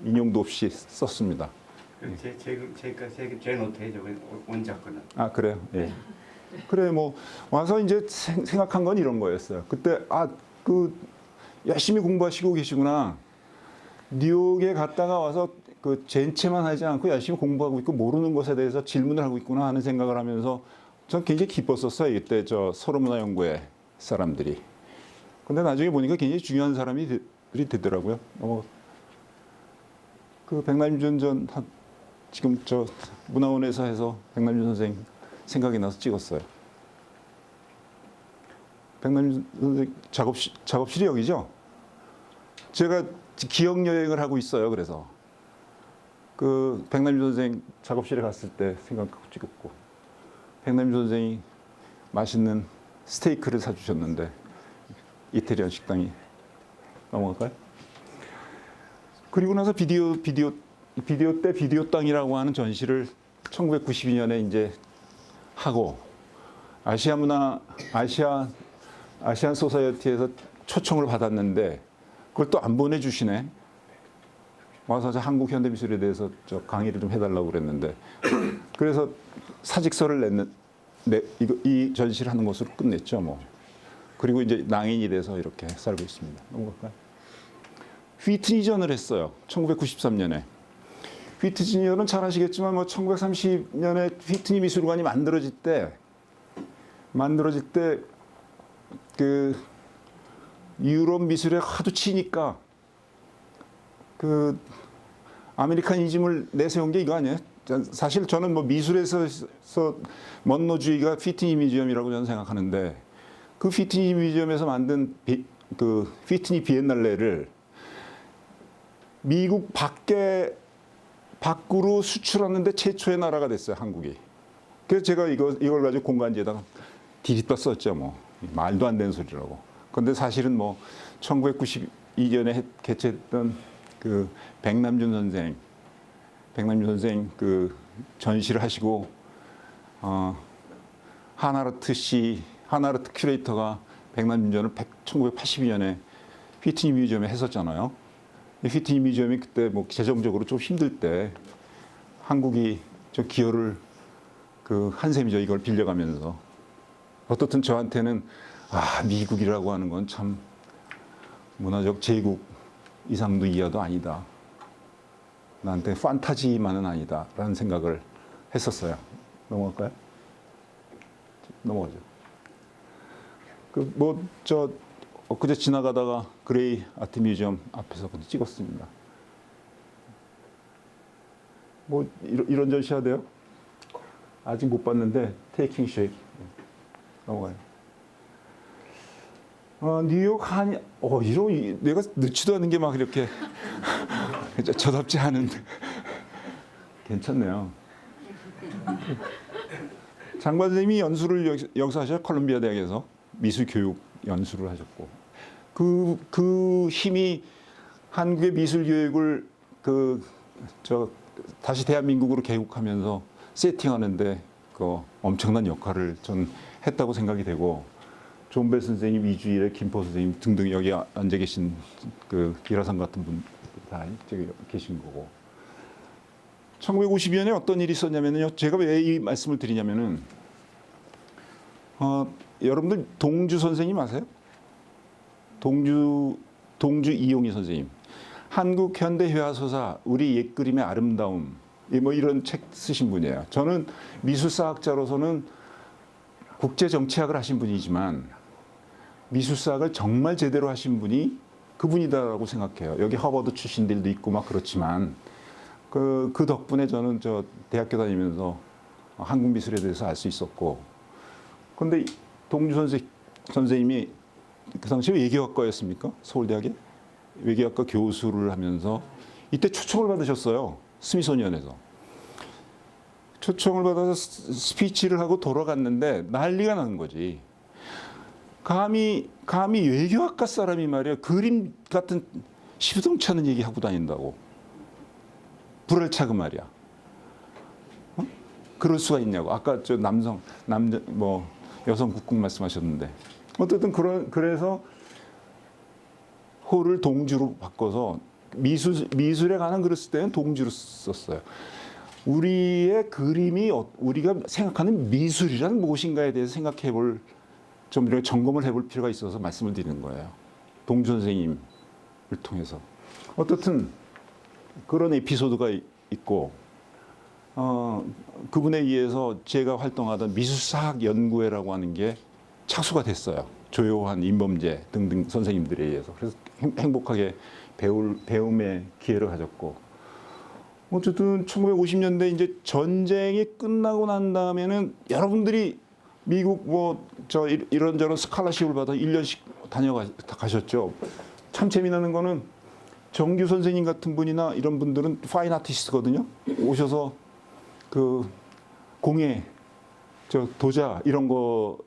인용도 없이 썼습니다. 제 노트에죠. 원작거든. 그래요? 예. 그래 와서 이제 생각한 건 이런 거였어요. 그때 열심히 공부하시고 계시구나. 뉴욕에 갔다가 와서 젠체만 하지 않고 열심히 공부하고 있고 모르는 것에 대해서 질문을 하고 있구나 하는 생각을 하면서 전 굉장히 기뻤었어요. 이때 서로문화연구회 사람들이. 근데 나중에 보니까 굉장히 중요한 사람들이 되더라고요. 백남준 전 지금 문화원에서 해서 백남준 선생 생각이 나서 찍었어요. 백남준 선생 작업실이 여기죠. 제가 기억 여행을 하고 있어요. 그래서 백남준 선생 작업실에 갔을 때 생각하고 찍었고 백남준 선생이 맛있는 스테이크를 사주셨는데 이태리안 식당이 넘어갈까요? 그리고 나서 비디오 때 비디오 땅이라고 하는 전시를 1992년에 이제 하고 아시안 소사이어티에서 초청을 받았는데 그걸 또 안 보내주시네. 와서 한국 현대미술에 대해서 강의를 좀 해달라고 그랬는데 그래서 사직서를 이 전시를 하는 것으로 끝냈죠. 뭐. 그리고 이제 낭인이 돼서 이렇게 살고 있습니다. 넘어갈까요? 휘트니전을 했어요. 1993년에. 휘트니전은 잘 아시겠지만 뭐 1930년에 휘트니 미술관이 만들어질 때 그 유럽 미술에 하도 치니까 그 아메리카니즘을 내세운 게 이거 아니에요? 사실 저는 뭐 미술에서 먼노주의가 휘트니 뮤지엄이라고 저는 생각하는데 그 휘트니 뮤지엄에서 만든 그 휘트니 비엔날레를 미국 밖으로 수출하는데 최초의 나라가 됐어요, 한국이. 그래서 제가 이걸 가지고 공간지에다가 디립다 썼죠, 뭐. 말도 안 되는 소리라고. 그런데 사실은 뭐 1992년에 개최했던 그 백남준 선생 그 전시를 하시고 하나르트 큐레이터가 백남준전을 1982년에 휘트니 뮤지엄에 했었잖아요. 휘트니 뮤지엄이 그때 뭐 재정적으로 좀 힘들 때 한국이 좀 기여를 그 한 셈이죠. 이걸 빌려가면서. 어떻든 저한테는 미국이라고 하는 건 참 문화적 제국 이상도 이하도 아니다. 나한테 판타지만은 아니다라는 생각을 했었어요. 넘어갈까요? 넘어가죠. 엊그제 지나가다가 그레이 아트 뮤지엄 앞에서 찍었습니다. 뭐 이런 전시해야 돼요? 아직 못 봤는데 테이킹 쉐이크. 넘어가요. 뉴욕 이런 내가 넣지도 않은 게 막 이렇게 저답지 않은 괜찮네요. 장관 선생님이 연수를 여기서 하셔요. 컬럼비아 대학에서 미술 교육 연수를 하셨고 그 힘이 한국의 미술 교육을 다시 대한민국으로 개국하면서 세팅하는데 그 엄청난 역할을 전 했다고 생각이 되고 존배 선생님, 이주일의 김포 선생님 등등 여기 앉아 계신 그 기라상 같은 분 다 저기 계신 거고 1952년에 어떤 일이 있었냐면요. 제가 왜 이 말씀을 드리냐면은 여러분들 동주 선생님 아세요? 동주 이용희 선생님. 한국 현대 회화서사 우리 옛그림의 아름다움 뭐 이런 책 쓰신 분이에요. 저는 미술사학자로서는 국제정치학을 하신 분이지만 미술사학을 정말 제대로 하신 분이 그분이다라고 생각해요. 여기 하버드 출신들도 있고 막 그렇지만 그 덕분에 저는 저 대학교 다니면서 한국 미술에 대해서 알 수 있었고 그런데 동주 선생님이 그 당시에 외교학과였습니까? 서울대학에 외교학과 교수를 하면서 이때 초청을 받으셨어요. 스미소니언에서. 초청을 받아서 스피치를 하고 돌아갔는데 난리가 난 거지. 감히 외교학과 사람이 말이야 그림 같은 시부덩치 않은 얘기 하고 다닌다고. 불알차고 말이야. 그럴 수가 있냐고. 아까 저 여성 국궁 말씀하셨는데 어쨌든 그래서 호를 동주로 바꿔서 미술에 관한 글을 쓸 때는 동주로 썼어요. 우리의 그림이 우리가 생각하는 미술이란 무엇인가에 대해서 좀 이렇게 점검을 해볼 필요가 있어서 말씀을 드리는 거예요. 동주 선생님을 통해서. 어떻든 그런 에피소드가 있고 그분에 의해서 제가 활동하던 미술사학 연구회라고 하는 게 착수가 됐어요. 조효환, 임범재 등등 선생님들에 의해서. 그래서 행복하게 배움의 기회를 가졌고 어쨌든 1950년대 이제 전쟁이 끝나고 난 다음에는 여러분들이 미국 이런저런 스칼라십을 받아 1년씩 다녀가셨죠. 참 재미나는 거는 정규 선생님 같은 분이나 이런 분들은 파인 아티스트거든요. 오셔서 그 공예, 도자 이런 거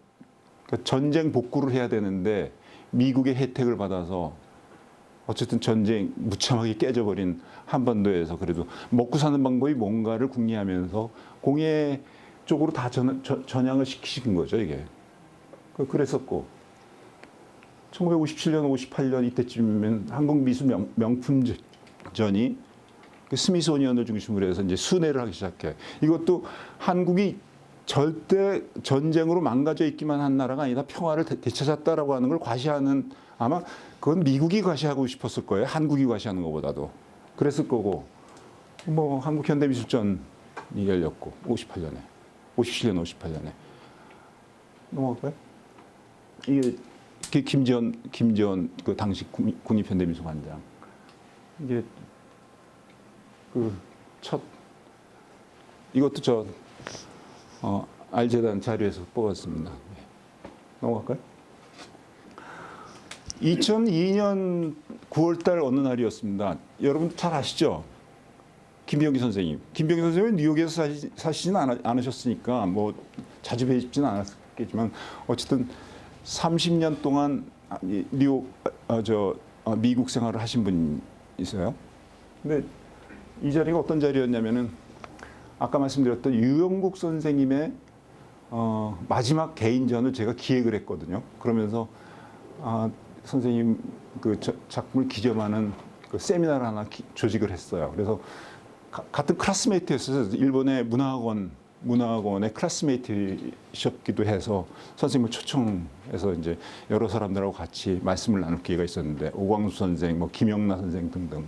전쟁 복구를 해야 되는데 미국의 혜택을 받아서 어쨌든 전쟁 무참하게 깨져버린 한반도에서 그래도 먹고 사는 방법이 뭔가를 궁리하면서 공예 쪽으로 다 전향을 시키신 거죠, 이게. 그랬었고 1957년, 58년 이때쯤이면 한국 미술 명품전이 그 스미소니언을 중심으로 해서 이제 순회를 하기 시작해. 이것도 한국이 절대 전쟁으로 망가져 있기만 한 나라가 아니다. 평화를 되찾았다라고 하는 걸 과시하는, 아마 그건 미국이 과시하고 싶었을 거예요. 한국이 과시하는 것보다도. 그랬을 거고, 뭐 한국 현대미술전이 열렸고 57년, 58년에 넘어갈까요? 이게 김지원 그 당시 국립현대미술관장, 이게 그 첫 이것도 알재단 자료에서 뽑았습니다. 넘어갈까요? 2002년 9월달 어느 날이었습니다. 여러분 잘 아시죠? 김병기 선생님. 김병기 선생님은 뉴욕에서 사시진 않으셨으니까 뭐 자주 뵙지는 않았겠지만 어쨌든 30년 동안 뉴욕 미국 생활을 하신 분이세요. 근데 이 자리가 어떤 자리였냐면은 아까 말씀드렸던 유영국 선생님의 마지막 개인전을 제가 기획을 했거든요. 그러면서 선생님 그 작품을 기점하는 그 세미나를 하나 조직을 했어요. 그래서 같은 클래스메이트였어요. 일본의 문화학원의 클래스메이트셨기도 해서 선생님을 초청해서 이제 여러 사람들하고 같이 말씀을 나눌 기회가 있었는데, 오광수 선생, 뭐 김영나 선생 등등.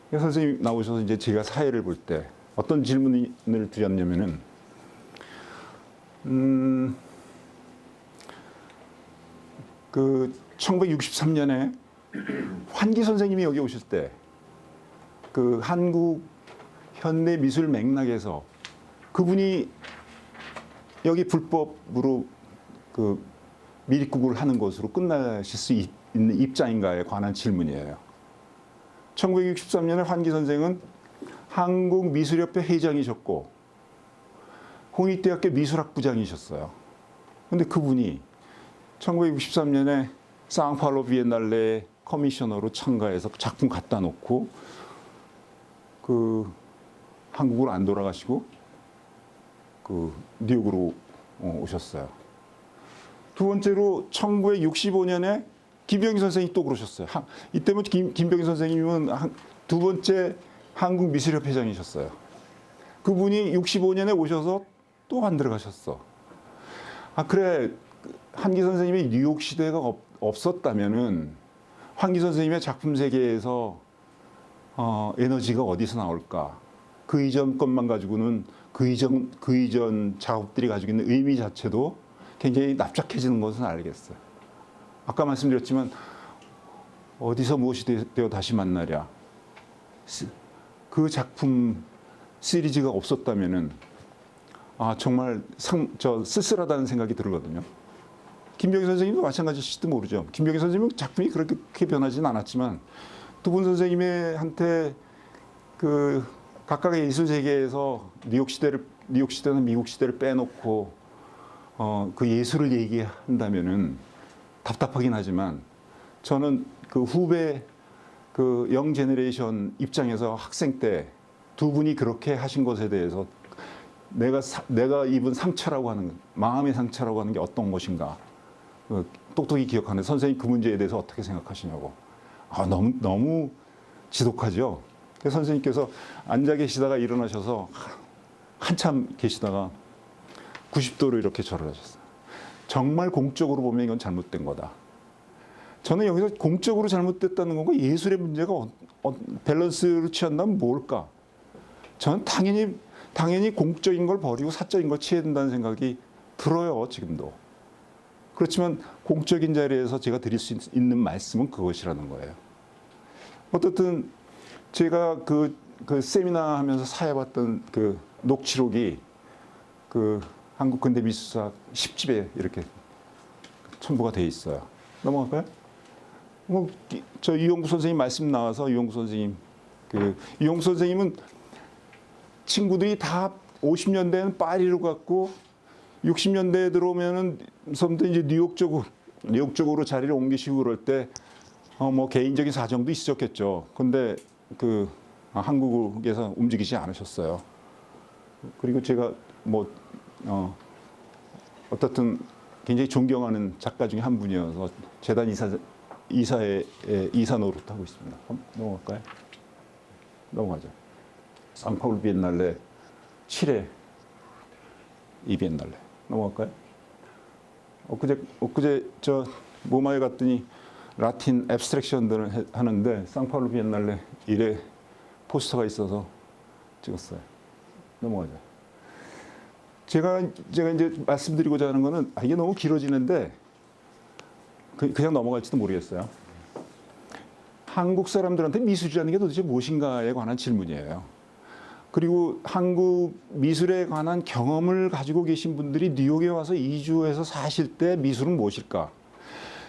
그래서 선생님 나오셔서 이제 제가 사회를 볼 때 어떤 질문을 드렸냐면은, 그 1963년에 환기 선생님이 여기 오실 때 그 한국 현대 미술 맥락에서 그분이 여기 불법으로 그 미립국을 하는 것으로 끝나실 수 있는 입장인가에 관한 질문이에요. 1963년에 환기 선생은 한국미술협회 회장이셨고 홍익대학교 미술학부장이셨어요. 그런데 그분이 1963년에 상파울로 비엔날레 커미셔너로 참가해서 작품 갖다 놓고 그 한국으로 안 돌아가시고 그 뉴욕으로 오셨어요. 두 번째로 1965년에 김병기 선생님이 또 그러셨어요. 이때면 김병기 선생님은 두 번째 한국미술협회 회장이셨어요. 그분이 65년에 오셔서 또 안 들어가셨어. 그래, 한기 선생님의 뉴욕 시대가 없었다면은 환기 선생님의 작품 세계에서 에너지가 어디서 나올까? 그 이전 것만 가지고는 그 이전 작업들이 가지고 있는 의미 자체도 굉장히 납작해지는 것은 알겠어요. 아까 말씀드렸지만 어디서 무엇이 되어 다시 만나랴. 그 작품 시리즈가 없었다면은 정말 쓸쓸하다는 생각이 들거든요. 김병기 선생님도 마찬가지일지도 모르죠. 김병기 선생님은 작품이 그렇게 변하지는 않았지만 두 분 선생님한테 그 각각의 예술 세계에서 뉴욕 시대는 미국 시대를 빼놓고 그 예술을 얘기한다면은 답답하긴 하지만 저는 그 후배 그 영 제너레이션 입장에서 학생 때 두 분이 그렇게 하신 것에 대해서 내가 입은 상처라고 하는, 마음의 상처라고 하는 게 어떤 것인가 똑똑히 기억하는 선생님, 그 문제에 대해서 어떻게 생각하시냐고. 너무 지독하죠. 그래서 선생님께서 앉아 계시다가 일어나셔서 한참 계시다가 90도로 이렇게 절을 하셨어요. 정말 공적으로 보면 이건 잘못된 거다. 저는 여기서 공적으로 잘못됐다는 건가, 예술의 문제가 밸런스를 취한다면 뭘까? 저는 당연히 공적인 걸 버리고 사적인 걸 취해야 된다는 생각이 들어요, 지금도. 그렇지만 공적인 자리에서 제가 드릴 수 있는 말씀은 그것이라는 거예요. 어떻든 제가 그 세미나 하면서 사회봤던 그 녹취록이 그 한국 근대미술사 10집에 이렇게 첨부가 돼 있어요. 넘어갈까요? 저 이용구 선생님 말씀 나와서 이용구 선생님은 친구들이 다 50년대에는 파리로 갔고 60년대에 들어오면은 이제 뉴욕 쪽으로 자리를 옮기시고 그럴 때 뭐 개인적인 사정도 있었겠죠. 근데 그 한국에서 움직이지 않으셨어요. 그리고 제가 어떻든 굉장히 존경하는 작가 중에 한 분이어서 재단 이사의 이사 노릇하고 있습니다. 넘어갈까요? 넘어가죠. 상파울로 비엔날레 7회 이 비엔날레. 넘어갈까요? 엊그제 저 모마에 갔더니 라틴 앱스트랙션들을 하는데 상파울루 비엔날레 1회 포스터가 있어서 찍었어요. 넘어가죠. 제가 이제 말씀드리고자 하는 거는 이게 너무 길어지는데 그냥 넘어갈지도 모르겠어요. 한국 사람들한테 미술이라는 게 도대체 무엇인가에 관한 질문이에요. 그리고 한국 미술에 관한 경험을 가지고 계신 분들이 뉴욕에 와서 이주해서 사실 때 미술은 무엇일까?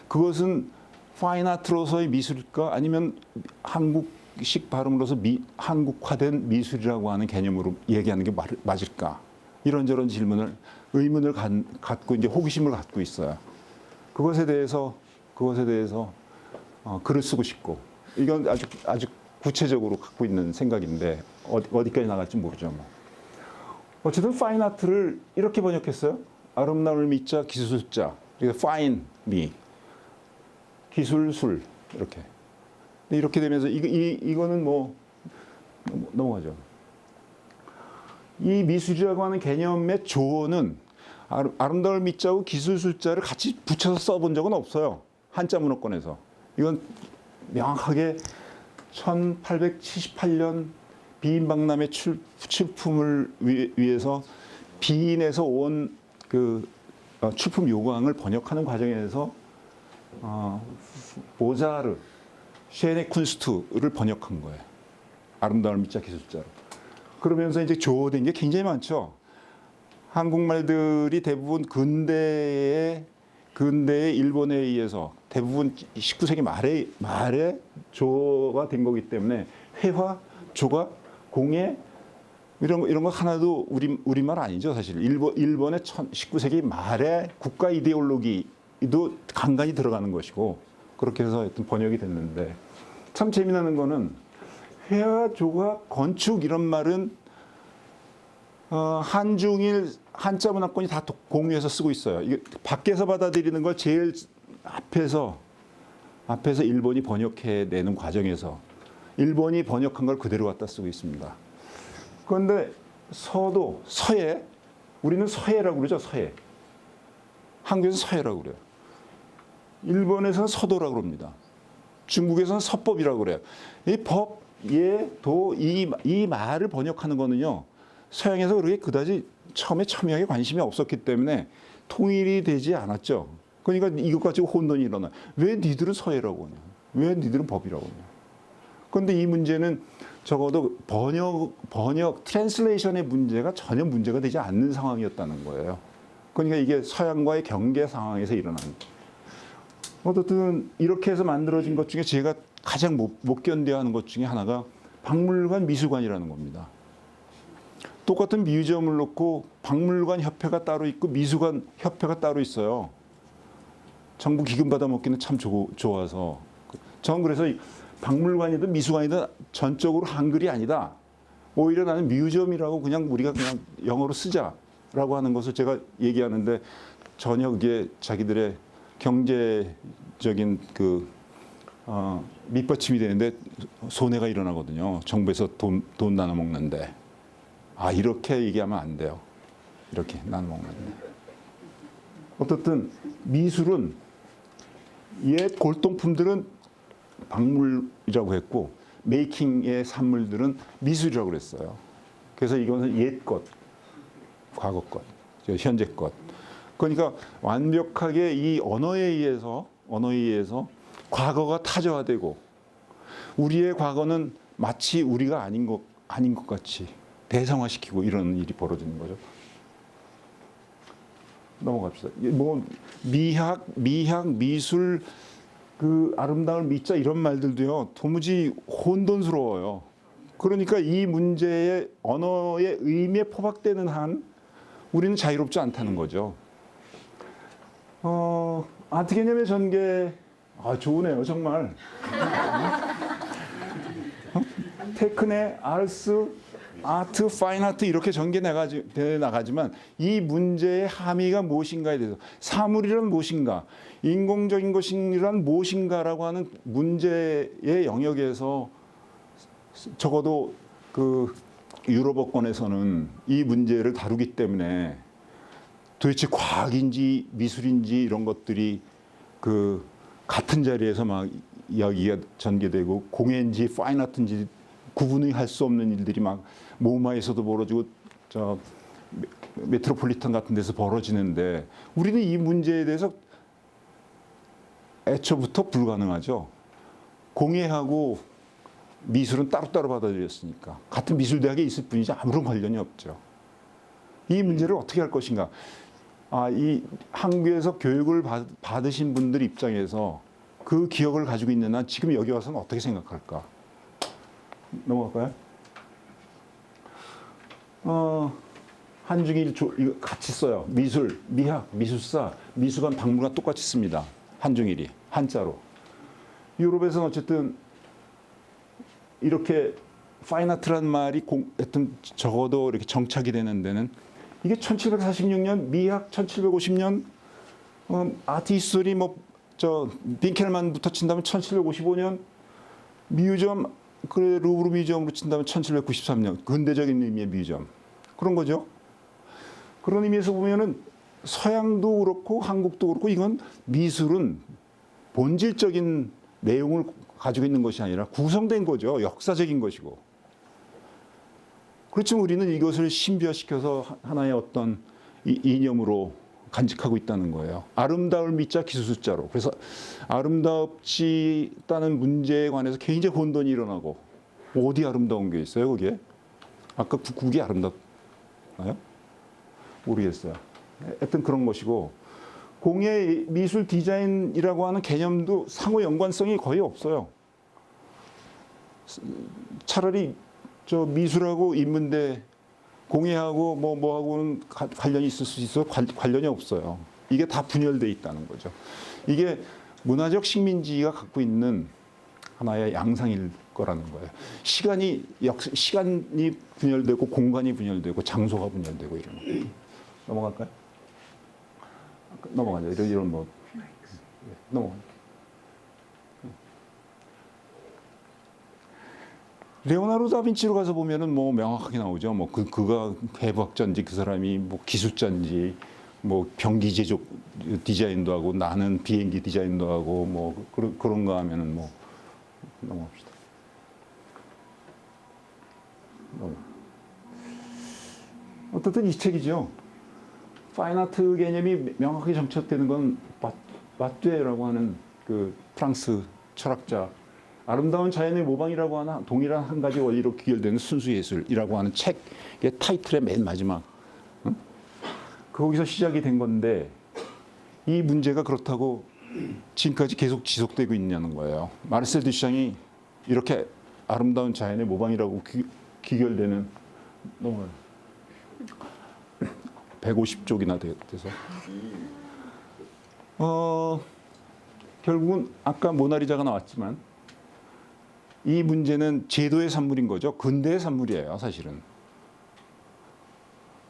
그것은 파인아트로서의 미술일까? 아니면 한국식 발음으로서 한국화된 미술이라고 하는 개념으로 얘기하는 게 맞을까? 이런저런 의문을 갖고 이제 호기심을 갖고 있어요. 그것에 대해서 글을 쓰고 싶고, 이건 아주 구체적으로 갖고 있는 생각인데 어디까지 나갈지 모르죠. 뭐. 어쨌든 파인아트를 이렇게 번역했어요. 아름다움을 미자 기술자. 그래서 fine 미 기술술 이렇게. 이렇게 되면서 이거는 뭐 넘어가죠. 이 미술이라고 하는 개념의 조어는 아름다움을 미자하고 기술술자를 같이 붙여서 써본 적은 없어요. 한자 문어권에서. 이건 명확하게 1878년 비인박람회 출품을 위해서 비인에서 온 그 출품 요강을 번역하는 과정에서 모자르, 셰네 쿤스트를 번역한 거예요. 아름다움을 미자 기술자로. 그러면서 이제 조어된 게 굉장히 많죠. 한국말들이 대부분 근대의 일본에 의해서 대부분 19세기 말에 조가 된 거기 때문에 회화, 조각, 공예 이런 거 하나도 우리말 아니죠, 사실. 일본의 19세기 말에 국가 이데올로기도 간간히 들어가는 것이고 그렇게 해서 하여튼 번역이 됐는데 참 재미나는 거는 회화, 조각, 건축 이런 말은 한중일 한자 문화권이 다 공유해서 쓰고 있어요. 이게 밖에서 받아들이는 걸 제일 앞에서 일본이 번역해내는 과정에서 일본이 번역한 걸 그대로 갖다 쓰고 있습니다. 그런데 서해, 우리는 서해라고 그러죠, 서해. 한국에서는 서해라고 그래요. 일본에서는 서도라고 그럽니다. 중국에서는 서법이라고 그래요. 이 법, 예, 도, 이 말을 번역하는 거는요, 서양에서 그렇게 그다지 처음에 첨예하게 관심이 없었기 때문에 통일이 되지 않았죠. 그러니까 이것 가지고 혼돈이 일어나. 왜 니들은 서해라고 하냐? 왜 니들은 법이라고 하냐? 그런데 이 문제는 적어도 번역, 트랜슬레이션의 문제가 전혀 문제가 되지 않는 상황이었다는 거예요. 그러니까 이게 서양과의 경계 상황에서 일어난. 어쨌든 이렇게 해서 만들어진 것 중에 제가 가장 못 견뎌하는 것 중에 하나가 박물관 미술관이라는 겁니다. 똑같은 뮤지엄을 놓고 박물관 협회가 따로 있고 미술관 협회가 따로 있어요. 정부 기금 받아 먹기는 참 좋아서. 전 그래서 박물관이든 미술관이든 전적으로 한글이 아니다. 오히려 나는 뮤지엄이라고 우리가 그냥 영어로 쓰자라고 하는 것을 제가 얘기하는데 전혀 그게 자기들의 경제적인 밑받침이 되는데 손해가 일어나거든요. 정부에서 돈 나눠 먹는데. 이렇게 얘기하면 안 돼요. 이렇게 나눠 먹는데. 어쨌든 미술은 옛 골동품들은 박물이라고 했고 메이킹의 산물들은 미술이라고 그랬어요. 그래서 이것은 옛 것, 과거 것, 현재 것. 그러니까 완벽하게 이 언어에 의해서 과거가 타자화되고 우리의 과거는 마치 우리가 아닌 것 같이 대상화시키고 이런 일이 벌어지는 거죠. 넘어갑시다. 뭐 미학, 미술, 아름다움을 미자 이런 말들도요. 도무지 혼돈스러워요. 그러니까 이 문제의 언어의 의미에 포박되는 한 우리는 자유롭지 않다는 거죠. 아트 개념의 전개 좋으네요, 정말. 테크네, 아트, 파인아트 이렇게 전개돼 나가지만 이 문제의 함의가 무엇인가에 대해서 사물이란 무엇인가, 인공적인 것이란 무엇인가라고 하는 문제의 영역에서 적어도 유럽어권에서는 이 문제를 다루기 때문에 도대체 과학인지 미술인지 이런 것들이 그 같은 자리에서 막 이야기가 전개되고 공예인지 파인아트인지 구분이 할 수 없는 일들이 막 모마에서도 벌어지고 저 메트로폴리탄 같은 데서 벌어지는데 우리는 이 문제에 대해서 애초부터 불가능하죠. 공예하고 미술은 따로따로 받아들였으니까 같은 미술대학에 있을 뿐이지 아무런 관련이 없죠. 이 문제를 어떻게 할 것인가. 이 한국에서 교육을 받으신 분들 입장에서 그 기억을 가지고 있는 난 지금 여기 와서는 어떻게 생각할까? 넘어갈까요? 한중일 이거 같이 써요. 미술, 미학, 미술사, 미술관, 박물관 똑같이 씁니다. 한중일이 한자로. 유럽에서는 어쨌든 이렇게 파인아트란 말이 하여튼 적어도 이렇게 정착이 되는 데는 이게 1746년 미학, 1750년 아트 히스토리 저 빈켈만부터 친다면 1755년 뮤지엄 그래 루브르 뮤지엄으로 친다면 1793년 근대적인 의미의 뮤지엄 그런 거죠. 그런 의미에서 보면은 서양도 그렇고 한국도 그렇고 이건 미술은 본질적인 내용을 가지고 있는 것이 아니라 구성된 거죠. 역사적인 것이고. 그렇지만 우리는 이것을 신비화시켜서 하나의 어떤 이념으로 간직하고 있다는 거예요. 아름다울 미자 기술자로. 그래서 아름답지다는 문제에 관해서 굉장히 혼돈이 일어나고 어디 아름다운 게 있어요, 그게? 아까 국이 아름답나요? 모르겠어요. 하여튼 그런 것이고 공예 미술 디자인이라고 하는 개념도 상호 연관성이 거의 없어요. 차라리 저 미술하고 인문대 공예하고 뭐하고는 관련이 있을 수 있어 관련이 없어요. 이게 다 분열돼 있다는 거죠. 이게 문화적 식민지가 갖고 있는 하나의 양상일 거라는 거예요. 시간이 분열되고 공간이 분열되고 장소가 분열되고 이런 거. 넘어갈까요? 넘어가죠. 이런 넘어가. 레오나르도 다빈치로 가서 보면은 뭐 명확하게 나오죠. 뭐 그가 해부학자인지 그 사람이 뭐 기술자인지 뭐 병기 제조 디자인도 하고 나는 비행기 디자인도 하고 뭐 그런 거 하면은 뭐 넘어갑시다. 어쨌든 이 책이죠. 파인아트 개념이 명확하게 정착되는 건 마뚜에라고 하는 그 프랑스 철학자 아름다운 자연의 모방이라고 하는 동일한 한 가지 원리로 귀결되는 순수예술이라고 하는 책의 타이틀의 맨 마지막 거기서 시작이 된 건데 이 문제가 그렇다고 지금까지 계속 지속되고 있냐는 거예요. 마르셀 듀샹이 이렇게 아름다운 자연의 모방이라고 귀결되는 150쪽이나 돼서 결국은 아까 모나리자가 나왔지만 이 문제는 제도의 산물인 거죠. 근대의 산물이에요, 사실은.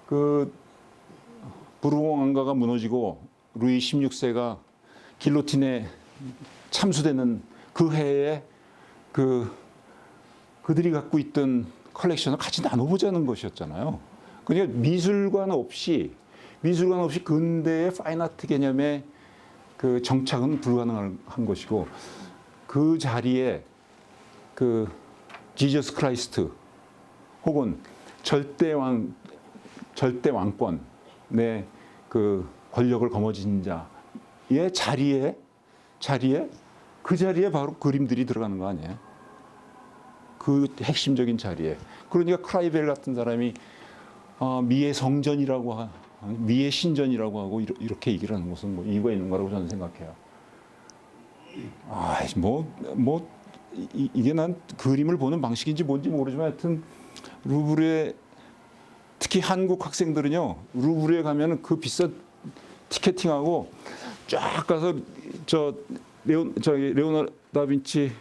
그 부르봉 왕가가 무너지고 루이 16세가 길로틴에 참수되는 그 해에 그들이 갖고 있던 컬렉션을 같이 나눠보자는 것이었잖아요. 그러니까 미술관 없이 근대의 파인아트 개념의 그 정착은 불가능한 것이고 그 자리에 그 지저스 크라이스트 혹은 절대 왕권의 그 권력을 거머쥔 자의 자리에 바로 그림들이 들어가는 거 아니에요? 그 핵심적인 자리에. 그러니까 크라이벨 같은 사람이 미의 성전이라고 미의 신전이라고 하고 이렇게 얘기를 하는 것은 뭐 이유가 있는 거라고 저는 생각해요. 이게 난 그림을 보는 방식인지 뭔지 모르지만 하여튼 루브르에 특히 한국 학생들은요 루브르에 가면은 그 비싼 티켓팅하고 쫙 가서 레오나르도 다빈치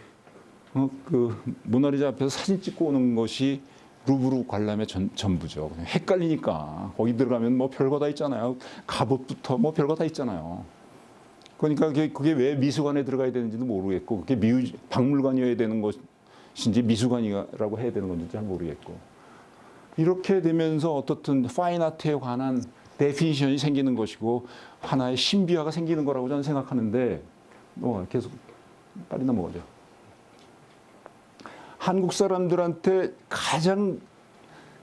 그 모나리자 앞에서 사진 찍고 오는 것이 루브르 관람의 전부죠. 그냥 헷갈리니까 거기 들어가면 뭐 별거 다 있잖아요. 갑옷부터 뭐 별거 다 있잖아요. 그러니까 그게 왜 미술관에 들어가야 되는지도 모르겠고 그게 박물관이어야 되는 것인지 미술관이라고 해야 되는 건지 잘 모르겠고 이렇게 되면서 어떻든 파인아트에 관한 데피니션이 생기는 것이고 하나의 신비화가 생기는 거라고 저는 생각하는데 계속 빨리 넘어가죠. 한국 사람들한테 가장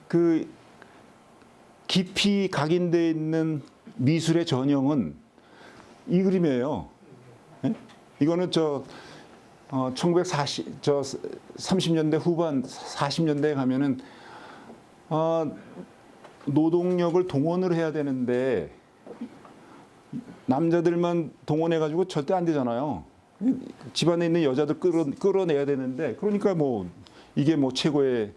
그 깊이 각인되어 있는 미술의 전형은 이 그림이에요. 예? 이거는 30년대 후반 40년대에 가면은 노동력을 동원을 해야 되는데 남자들만 동원해가지고 절대 안 되잖아요. 집안에 있는 여자들 끌어내야 되는데 그러니까 뭐 이게 뭐 최고의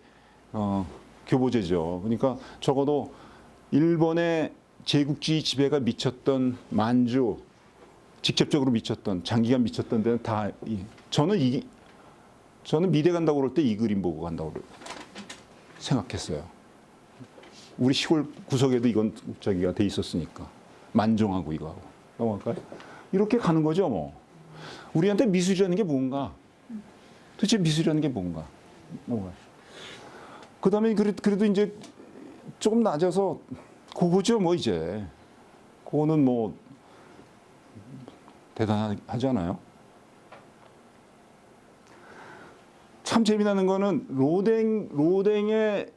교보제죠. 그러니까 적어도 일본의 제국주의 지배가 미쳤던 만주 직접적으로 미쳤던 장기간 미쳤던 데는 다 저는 미대 간다고 그럴 때 이 그림 보고 간다고 생각했어요. 우리 시골 구석에도 이건 저기가 돼 있었으니까 만종하고 이거하고 넘어갈까요? 이렇게 가는 거죠 뭐. 우리한테 미술이라는 게 뭔가? 도대체 미술이라는 게 뭔가? 넘어가요. 그다음에 그래도 이제 조금 낮아서 그거죠 뭐 이제. 그거는 뭐 대단하지 않아요? 참 재미나는 거는 로댕의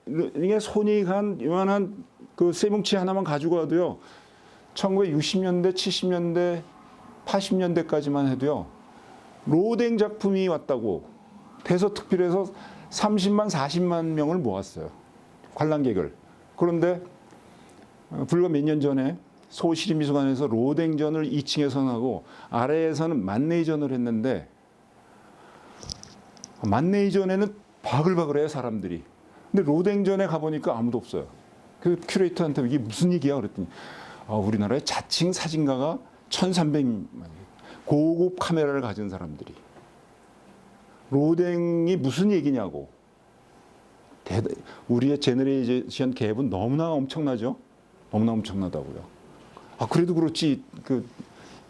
손이 간 요만한 그 쇠뭉치 하나만 가지고 와도요. 1960년대, 70년대, 80년대까지만 해도요. 로댕 작품이 왔다고 대서특필해서 30만, 40만 명을 모았어요. 관람객을. 그런데 불과 몇 년 전에 서울시립미술관에서 로댕전을 2층에서 하고 아래에서는 만네이전을 했는데 만네이전에는 바글바글해요 사람들이. 근데 로댕전에 가보니까 아무도 없어요. 그 큐레이터한테 이게 무슨 얘기야 그랬더니 우리나라의 자칭 사진가가 1,300만 고급 카메라를 가진 사람들이 로댕이 무슨 얘기냐고. 우리의 제너레이션 갭은 너무나 엄청나죠. 너무나 엄청나다고요. 그래도 그렇지 그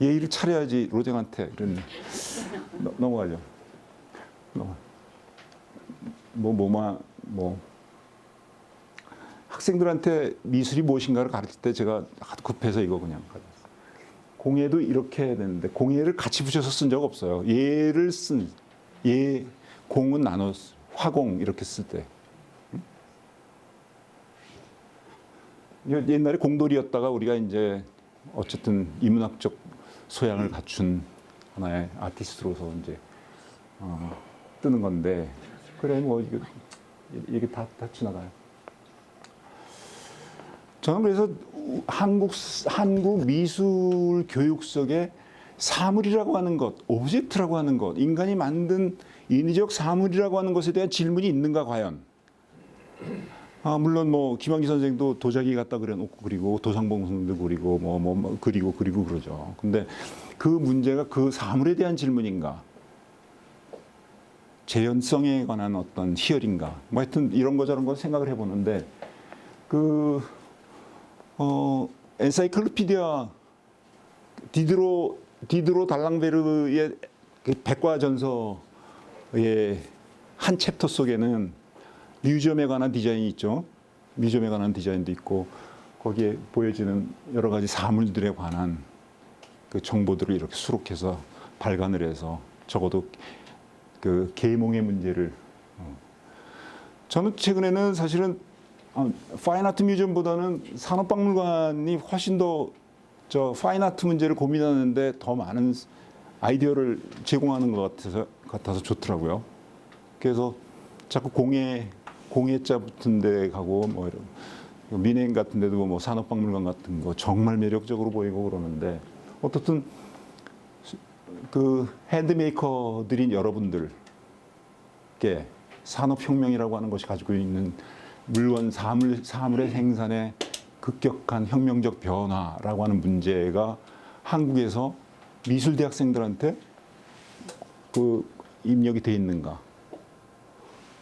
예의를 차려야지 로댕한테 이런. 넘어가죠. 학생들한테 미술이 무엇인가를 가르칠 때 제가 하도 급해서 이거 그냥 공예도 이렇게 해야 되는데 공예를 같이 붙여서 쓴 적 없어요. 예를 공은 나눠 화공 이렇게 쓸 때. 옛날에 공돌이였다가 우리가 이제 어쨌든 인문학적 소양을 갖춘 하나의 아티스트로서 이제 뜨는 건데 그래 뭐 이게 다 지나가요. 저는 그래서 한국 미술 교육 속에 사물이라고 하는 것, 오브젝트라고 하는 것, 인간이 만든 인위적 사물이라고 하는 것에 대한 질문이 있는가 과연? 물론 뭐 김환기 선생도 도자기 갖다 그려놓고 그리고 도상봉송도 그리고 그리고 그러죠. 근데 그 문제가 그 사물에 대한 질문인가? 재현성에 관한 어떤 희열인가? 뭐 하여튼 이런 거 저런 거 생각을 해보는데 엔사이클로피디아 디드로 달랑베르의 그 백과전서의 한 챕터 속에는 뮤지엄에 관한 디자인이 있죠. 뮤지엄에 관한 디자인도 있고 거기에 보여지는 여러 가지 사물들에 관한 그 정보들을 이렇게 수록해서 발간을 해서 적어도 그 계몽의 문제를 저는 최근에는 사실은 파인아트 뮤지엄보다는 산업박물관이 훨씬 더 파인아트 문제를 고민하는데 더 많은 아이디어를 제공하는 것 같아서 좋더라고요. 그래서 자꾸 공예자 붙은 데 가고 뭐 이런 민행 같은 데도 뭐 산업박물관 같은 거 정말 매력적으로 보이고 그러는데 어떻든 그 핸드메이커들인 여러분들께 산업혁명이라고 하는 것이 가지고 있는 물건 사물의 생산에 급격한 혁명적 변화라고 하는 문제가 한국에서 미술대학생들한테 그 입력이 돼 있는가?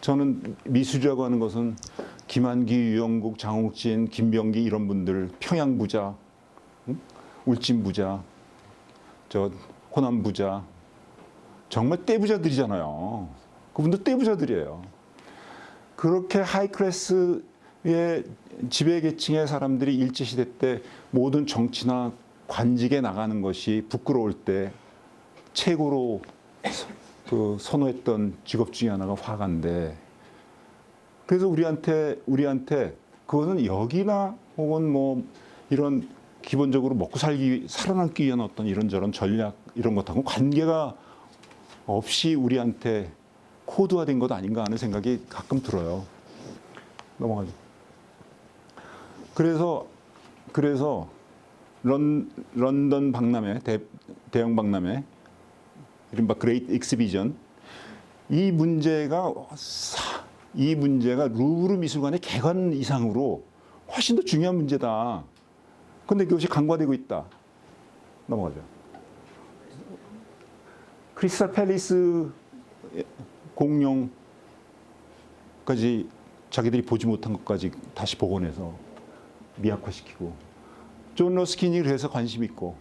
저는 미술이라고 하는 것은 김한기, 유영국, 장욱진, 김병기 이런 분들, 평양부자, 울진부자, 호남부자, 정말 떼부자들이잖아요. 그분들 떼부자들이에요. 그렇게 하이클래스 지배계층의 사람들이 일제시대 때 모든 정치나 관직에 나가는 것이 부끄러울 때 최고로 선호했던 직업 중에 하나가 화가인데, 그래서 우리한테 그것은 역이나 혹은 뭐 이런 기본적으로 먹고 살아남기 위한 어떤 이런저런 전략 이런 것하고 관계가 없이 우리한테 코드화된 것 아닌가 하는 생각이 가끔 들어요. 넘어가죠. 그래서 런던 박람회, 대형 박람회, 이른바 그레이트 익스비전, 이 문제가 루브르 미술관의 개관 이상으로 훨씬 더 중요한 문제다. 근데 그것이 간과되고 있다. 넘어가죠. 크리스탈 팰리스 공룡까지 자기들이 보지 못한 것까지 다시 복원해서 미학화시키고, 존 러스킨이 그래서 관심 있고,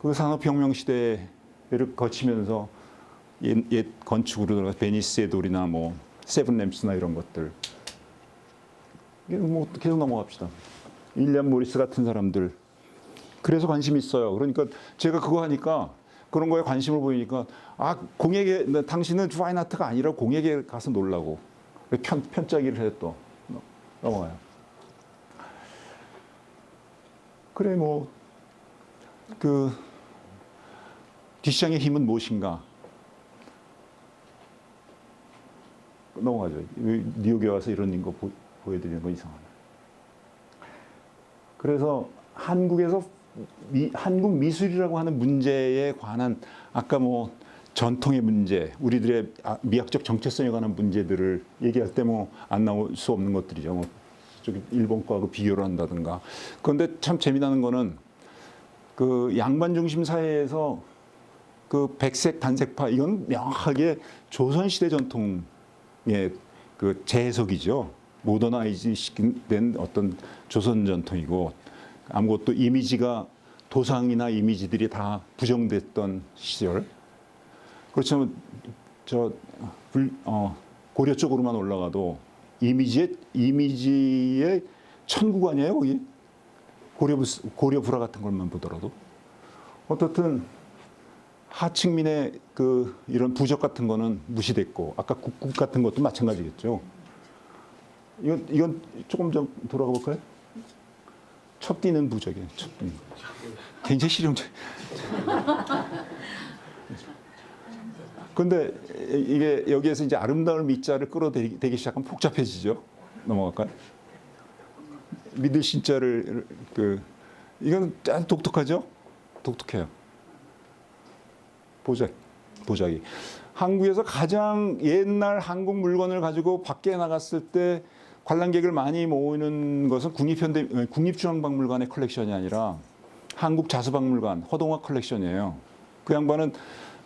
그 산업혁명 시대를 거치면서 옛 건축으로 들어가 베니스의 돌이나 뭐 세븐램스나 이런 것들, 뭐 계속 넘어갑시다. 윌리엄 모리스 같은 사람들, 그래서 관심이 있어요. 그러니까 제가 그거 하니까 그런 거에 관심을 보이니까 공예계, 당신은 파인 아트가 아니라 공예계에 가서 놀라고 편짜기를 해 또 넘어가요. 그래 뭐 그 뒷시장의 힘은 무엇인가? 넘어가죠. 뉴욕에 와서 이런 거 보여드리는 건 이상하네. 그래서 한국에서 한국 미술이라고 하는 문제에 관한 아까 뭐 전통의 문제, 우리들의 미학적 정체성에 관한 문제들을 얘기할 때 뭐 안 나올 수 없는 것들이죠. 뭐 저기 일본 거하고 비교를 한다든가. 그런데 참 재미나는 거는 그 양반 중심 사회에서 그 백색 단색파, 이건 명확하게 조선시대 전통의 그 재해석이죠. 모더나이즈 시킨 어떤 조선 전통이고, 아무것도 이미지가, 도상이나 이미지들이 다 부정됐던 시절. 그렇지만 고려 쪽으로만 올라가도 이미지의 천국 아니에요, 거기? 고려 불화 같은 것만 보더라도. 어떻든 하층민의 이런 부적 같은 거는 무시됐고, 아까 국국 같은 것도 마찬가지겠죠. 이건 조금 좀 돌아가 볼까요? 첩뛰는 부적이에요. 첩뛰는. 굉장히 실용적. 근데 이게 여기에서 이제 아름다운 미자를 끌어대기 시작하면 복잡해지죠. 넘어갈까요? 믿을 신자를 이건 아주 독특하죠? 독특해요. 보자기. 한국에서 가장 옛날 한국 물건을 가지고 밖에 나갔을 때 관람객을 많이 모으는 것은 국립중앙박물관의 컬렉션이 아니라 한국자수박물관 허동화 컬렉션이에요. 그 양반은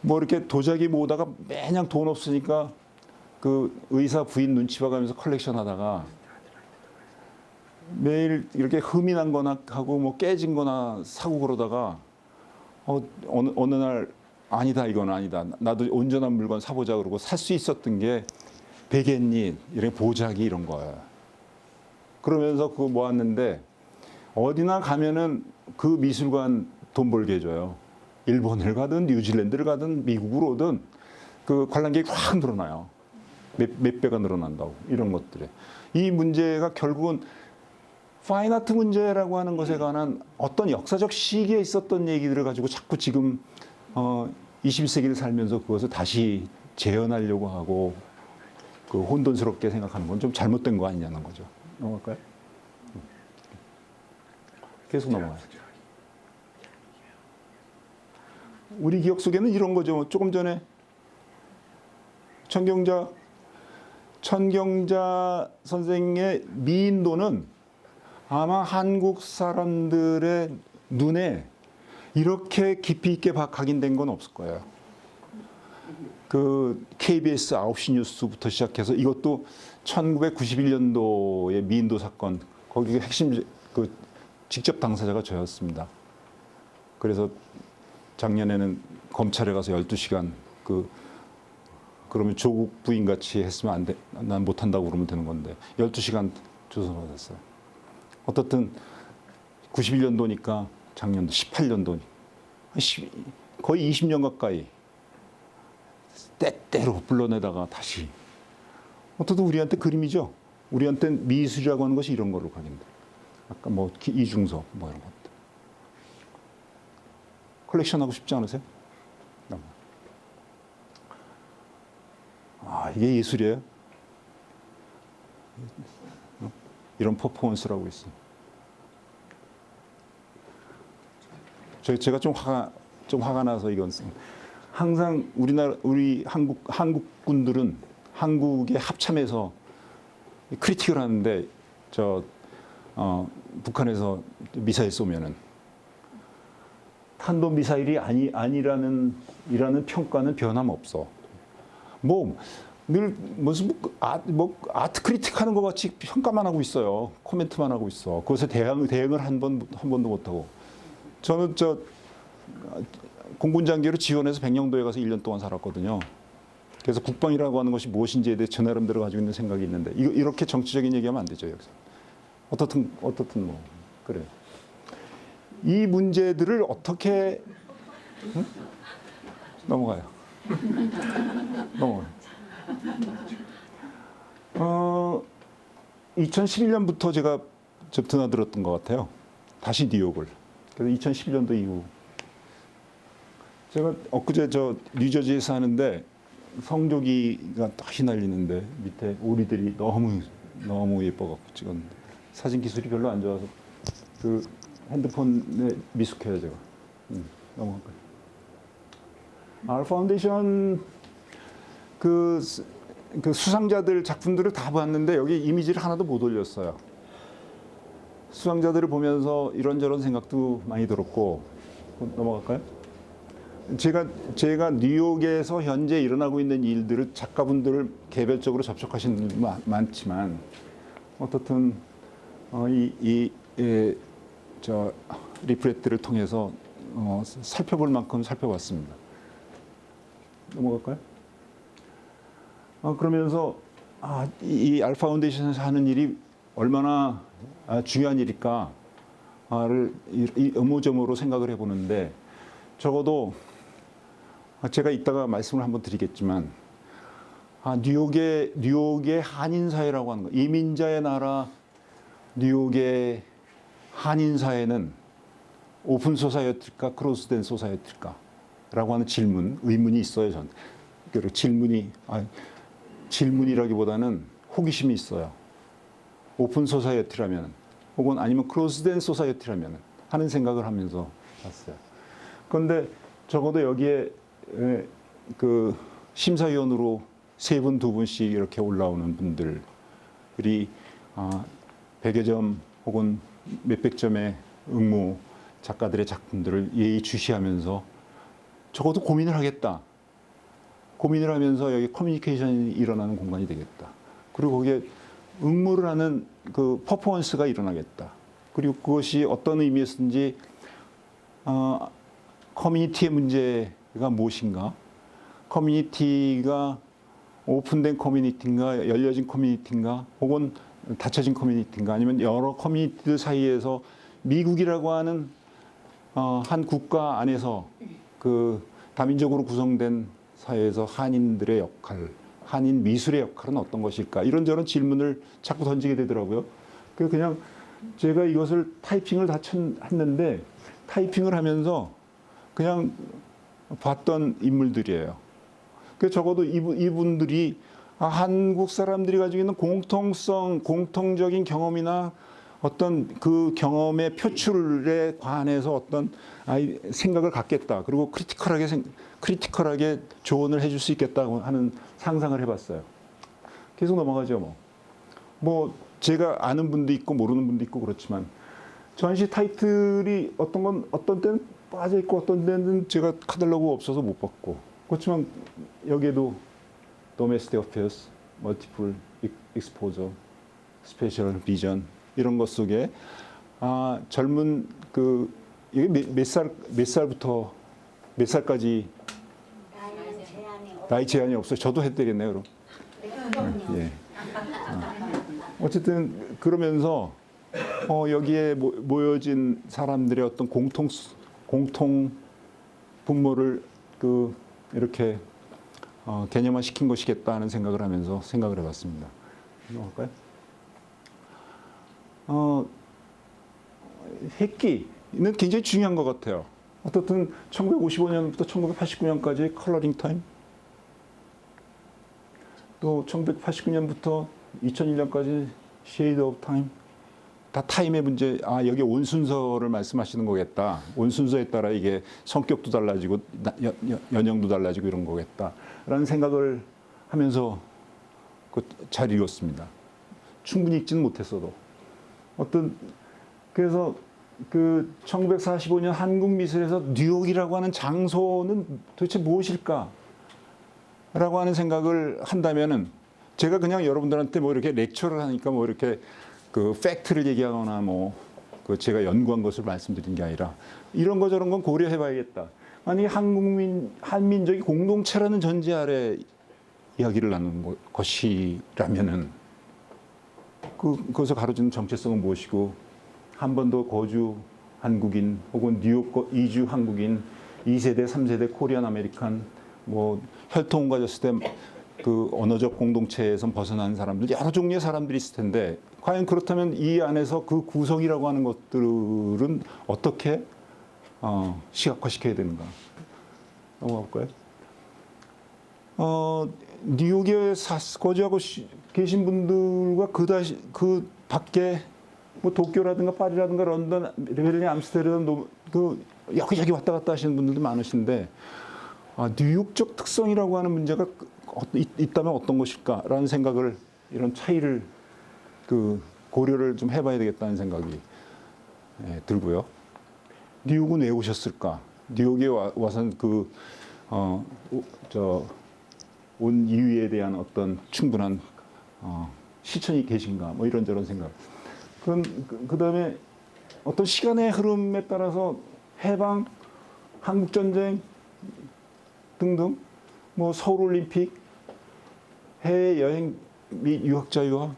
뭐 이렇게 도자기 모으다가 매냥 돈 없으니까 그 의사 부인 눈치 봐가면서 컬렉션 하다가 매일 이렇게 흠이 난 거나 하고 뭐 깨진 거나 사고 그러다가 어느 날 아니다, 이건 아니다. 나도 온전한 물건 사보자 그러고 살 수 있었던 게 베갯잎, 이런 보자기 이런 거예요. 그러면서 그거 모았는데 어디나 가면은 그 미술관 돈 벌게 해줘요. 일본을 가든 뉴질랜드를 가든 미국으로 오든 그 관람객이 확 늘어나요. 몇 배가 늘어난다고, 이런 것들에. 이 문제가 결국은 파인아트 문제라고 하는 것에 관한 어떤 역사적 시기에 있었던 얘기들을 가지고 자꾸 지금 21세기를 살면서 그것을 다시 재현하려고 하고 그 혼돈스럽게 생각하는 건 좀 잘못된 거 아니냐는 거죠. 넘어갈까요? 계속 넘어가요. 우리 기억 속에는 이런 거죠. 조금 전에 천경자 선생의 미인도는 아마 한국 사람들의 눈에 이렇게 깊이 있게 각인된 건 없을 거예요. 그 KBS 9시 뉴스부터 시작해서 이것도 1991년도의 미인도 사건, 거기 핵심 직접 당사자가 저였습니다. 그래서 작년에는 검찰에 가서 12시간 그 그러면 조국 부인 같이 했으면 안 돼. 난 못한다고 그러면 되는 건데 12시간 조선받았어요. 어떻든 91년도니까 작년도 18년도 거의 20년 가까이 때때로 불러내다가 다시 어떻든 우리한테 그림이죠. 우리한테는 미술이라고 하는 것이 이런 거로 각인돼. 아까 뭐 이중섭 뭐 이런 것들. 컬렉션하고 싶지 않으세요? 아, 이게 예술이에요? 이런 퍼포먼스라고 있어요. 제가 좀 화가 나서 이건 항상 우리 한국군들은 한국에 합참해서 크리틱을 하는데 북한에서 미사일 쏘면은 탄도 미사일이 아니라는 평가는 변함없어. 늘 무슨 아트 크리틱하는 것 같이 평가만 하고 있어요. 코멘트만 하고 있어. 그것에 대응을 한 번도 못 하고. 저는 공군 장교로 지원해서 백령도에 가서 1년 동안 살았거든요. 그래서 국방이라고 하는 것이 무엇인지에 대해 저 나름대로 가지고 있는 생각이 있는데 이렇게 정치적인 얘기하면 안 되죠, 여기서. 어떻든 뭐 그래. 이 문제들을 어떻게 넘어가요. 넘어가요. 2011년부터 제가 드나들었던 것 같아요. 다시 뉴욕을. 그래서 2011년도 이후 제가 엊그제 뉴저지에 사는데 성조기가 딱 휘날리는데 밑에 오리들이 너무 예뻐갖고 찍었는데 사진 기술이 별로 안 좋아서 그 핸드폰에 미숙해요 제가. 넘어갈까요? 알 파운데이션 그 수상자들 작품들을 다 봤는데 여기 이미지를 하나도 못 올렸어요. 수상자들을 보면서 이런저런 생각도 많이 들었고. 넘어갈까요? 제가 뉴욕에서 현재 일어나고 있는 일들을 작가분들을 개별적으로 접촉하신 분들 많지만 어떻든 리프레트를 통해서 살펴볼 만큼 살펴봤습니다. 넘어갈까요? 그러면서 이 알파운데이션에서 하는 일이 얼마나 중요한 일일까를 의무점으로 생각을 해보는데 적어도 제가 이따가 말씀을 한번 드리겠지만 뉴욕의 한인 사회라고 하는 거, 이민자의 나라 뉴욕의 한인 사회는 오픈 소사이어티일까 크로스된 소사이어티일까라고 하는 의문이 있어요. 전 질문이라기보다는 호기심이 있어요. 오픈 소사이어티라면 혹은 아니면 크로스된 소사이어티라면 하는 생각을 하면서 봤어요. 그런데 적어도 여기에 그 심사위원으로 3분, 2분씩 이렇게 올라오는 분들이 100여 점 혹은 몇백 점의 응모 작가들의 작품들을 예의주시하면서 적어도 고민을 하겠다. 고민을 하면서 여기 커뮤니케이션이 일어나는 공간이 되겠다. 그리고 거기에 응모를 하는 그 퍼포먼스가 일어나겠다. 그리고 그것이 어떤 의미였든지 커뮤니티의 문제가 무엇인가? 커뮤니티가 오픈된 커뮤니티인가, 열려진 커뮤니티인가, 혹은 닫혀진 커뮤니티인가, 아니면 여러 커뮤니티들 사이에서 미국이라고 하는 한 국가 안에서 그 다민족으로 구성된 사회에서 한인들의 역할, 한인 미술의 역할은 어떤 것일까? 이런저런 질문을 자꾸 던지게 되더라고요. 그냥 제가 이것을 타이핑을 다 했는데 타이핑을 하면서 그냥 봤던 인물들이에요. 그 적어도 이분들이 한국 사람들이 가지고 있는 공통적인 경험이나 어떤 그 경험의 표출에 관해서 어떤 생각을 갖겠다. 그리고 크리티컬하게 조언을 해줄 수 있겠다고 하는 상상을 해봤어요. 계속 넘어가죠, 뭐 제가 아는 분도 있고 모르는 분도 있고 그렇지만 전시 타이틀이 어떤 때는 빠져 있고 어떤 때는 제가 카탈로그 없어서 못 봤고 그렇지만 여기에도 Domestic Affairs, Multiple Exposure, Special Vision 이런 것 속에 젊은 이게 몇 살까지 나이는 제한이 나이 제한이 없어요. 저도 해도 되겠네요, 그럼. 예. 어쨌든 그러면서 여기에 모여진 사람들의 어떤 공통 분모를 이렇게 개념화 시킨 것이겠다는 생각을 하면서 생각을 해봤습니다. 넘어갈까요? 핵기는 굉장히 중요한 것 같아요. 어떻든 1955년부터 1989년까지 컬러링 타임, 또 1989년부터 2001년까지 쉐이드 오브 타임, 다 타임의 문제. 여기 온 순서를 말씀하시는 거겠다. 온 순서에 따라 이게 성격도 달라지고 연령도 달라지고 이런 거겠다라는 생각을 하면서 잘 읽었습니다. 충분히 읽지는 못했어도 그래서 1945년 한국 미술에서 뉴욕이라고 하는 장소는 도대체 무엇일까? 라고 하는 생각을 한다면은 제가 그냥 여러분들한테 이렇게 렉처를 하니까 이렇게 팩트를 얘기하거나 제가 연구한 것을 말씀드린 게 아니라 이런 거 저런 건 고려해 봐야겠다. 만약에 한민족이 공동체라는 전제 아래 이야기를 나누는 것이라면은 그것을 가로지는 정체성은 무엇이고, 한 번 더 거주 한국인 혹은 뉴욕 이주 한국인, 2세대, 3세대 코리안 아메리칸, 혈통 가졌을 때 언어적 공동체에서 벗어난 사람들, 여러 종류의 사람들이 있을 텐데, 과연 그렇다면 이 안에서 그 구성이라고 하는 것들은 어떻게 시각화시켜야 되는가? 넘어가 볼까요? 뉴욕에 거주하고 계신 분들과 그 밖에 도쿄라든가 파리라든가 런던, 베를린, 암스테르담, 여기저기 왔다 갔다 하시는 분들도 많으신데, 뉴욕적 특성이라고 하는 문제가 있다면 어떤 것일까라는 생각을, 이런 차이를 고려를 좀 해봐야 되겠다는 생각이 들고요. 뉴욕은 왜 오셨을까? 뉴욕에 와서는 온 이유에 대한 어떤 충분한 실천이 계신가? 이런저런 생각. 그다음에 어떤 시간의 흐름에 따라서 해방, 한국전쟁 등등, 서울올림픽, 해외여행 및 유학자 유학,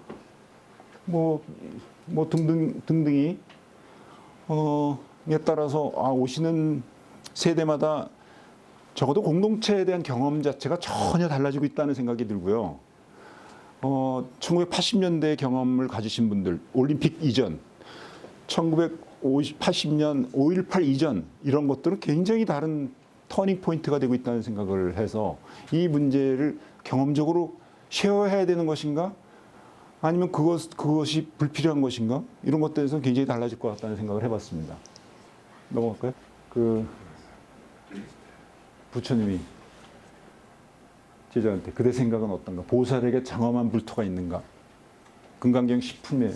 등등이, 에 따라서 오시는 세대마다 적어도 공동체에 대한 경험 자체가 전혀 달라지고 있다는 생각이 들고요. 1980년대 경험을 가지신 분들, 올림픽 이전, 1980년 5.18 이전, 이런 것들은 굉장히 다른 터닝 포인트가 되고 있다는 생각을 해서 이 문제를 경험적으로 쉐어해야 되는 것인가? 아니면 그것이 불필요한 것인가? 이런 것들에 대해서 굉장히 달라질 것 같다는 생각을 해봤습니다. 넘어갈까요? 부처님이 제자한테 그대 생각은 어떤가? 보살에게 장엄한 불토가 있는가? 금강경 10품에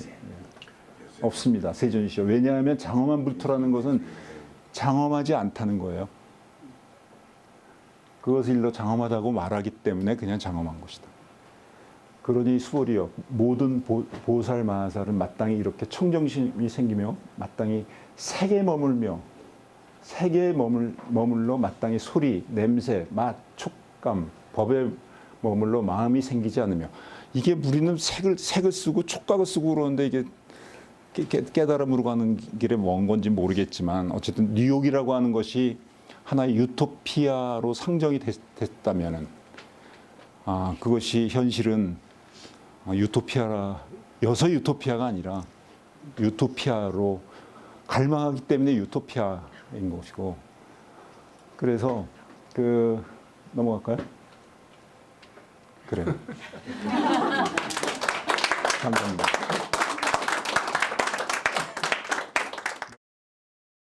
없습니다. 세존이시여. 왜냐하면 장엄한 불토라는 것은 장엄하지 않다는 거예요. 그것을 일러 장엄하다고 말하기 때문에 그냥 장엄한 것이다. 그러니 수월이여, 모든 보살 마하살은 마땅히 이렇게 청정심이 생기며 마땅히 색에 머물러 마땅히 소리, 냄새, 맛, 촉감, 법에 머물러 마음이 생기지 않으며, 이게 우리는 색을 쓰고 촉각을 쓰고 그러는데 이게 깨달음으로 가는 길에 먼 건지 모르겠지만, 어쨌든 뉴욕이라고 하는 것이 하나의 유토피아로 상정이 됐다면은, 그것이 현실은 유토피아가 아니라 유토피아로 갈망하기 때문에 유토피아인 것이고, 그래서 넘어갈까요? 그래요. 감사합니다.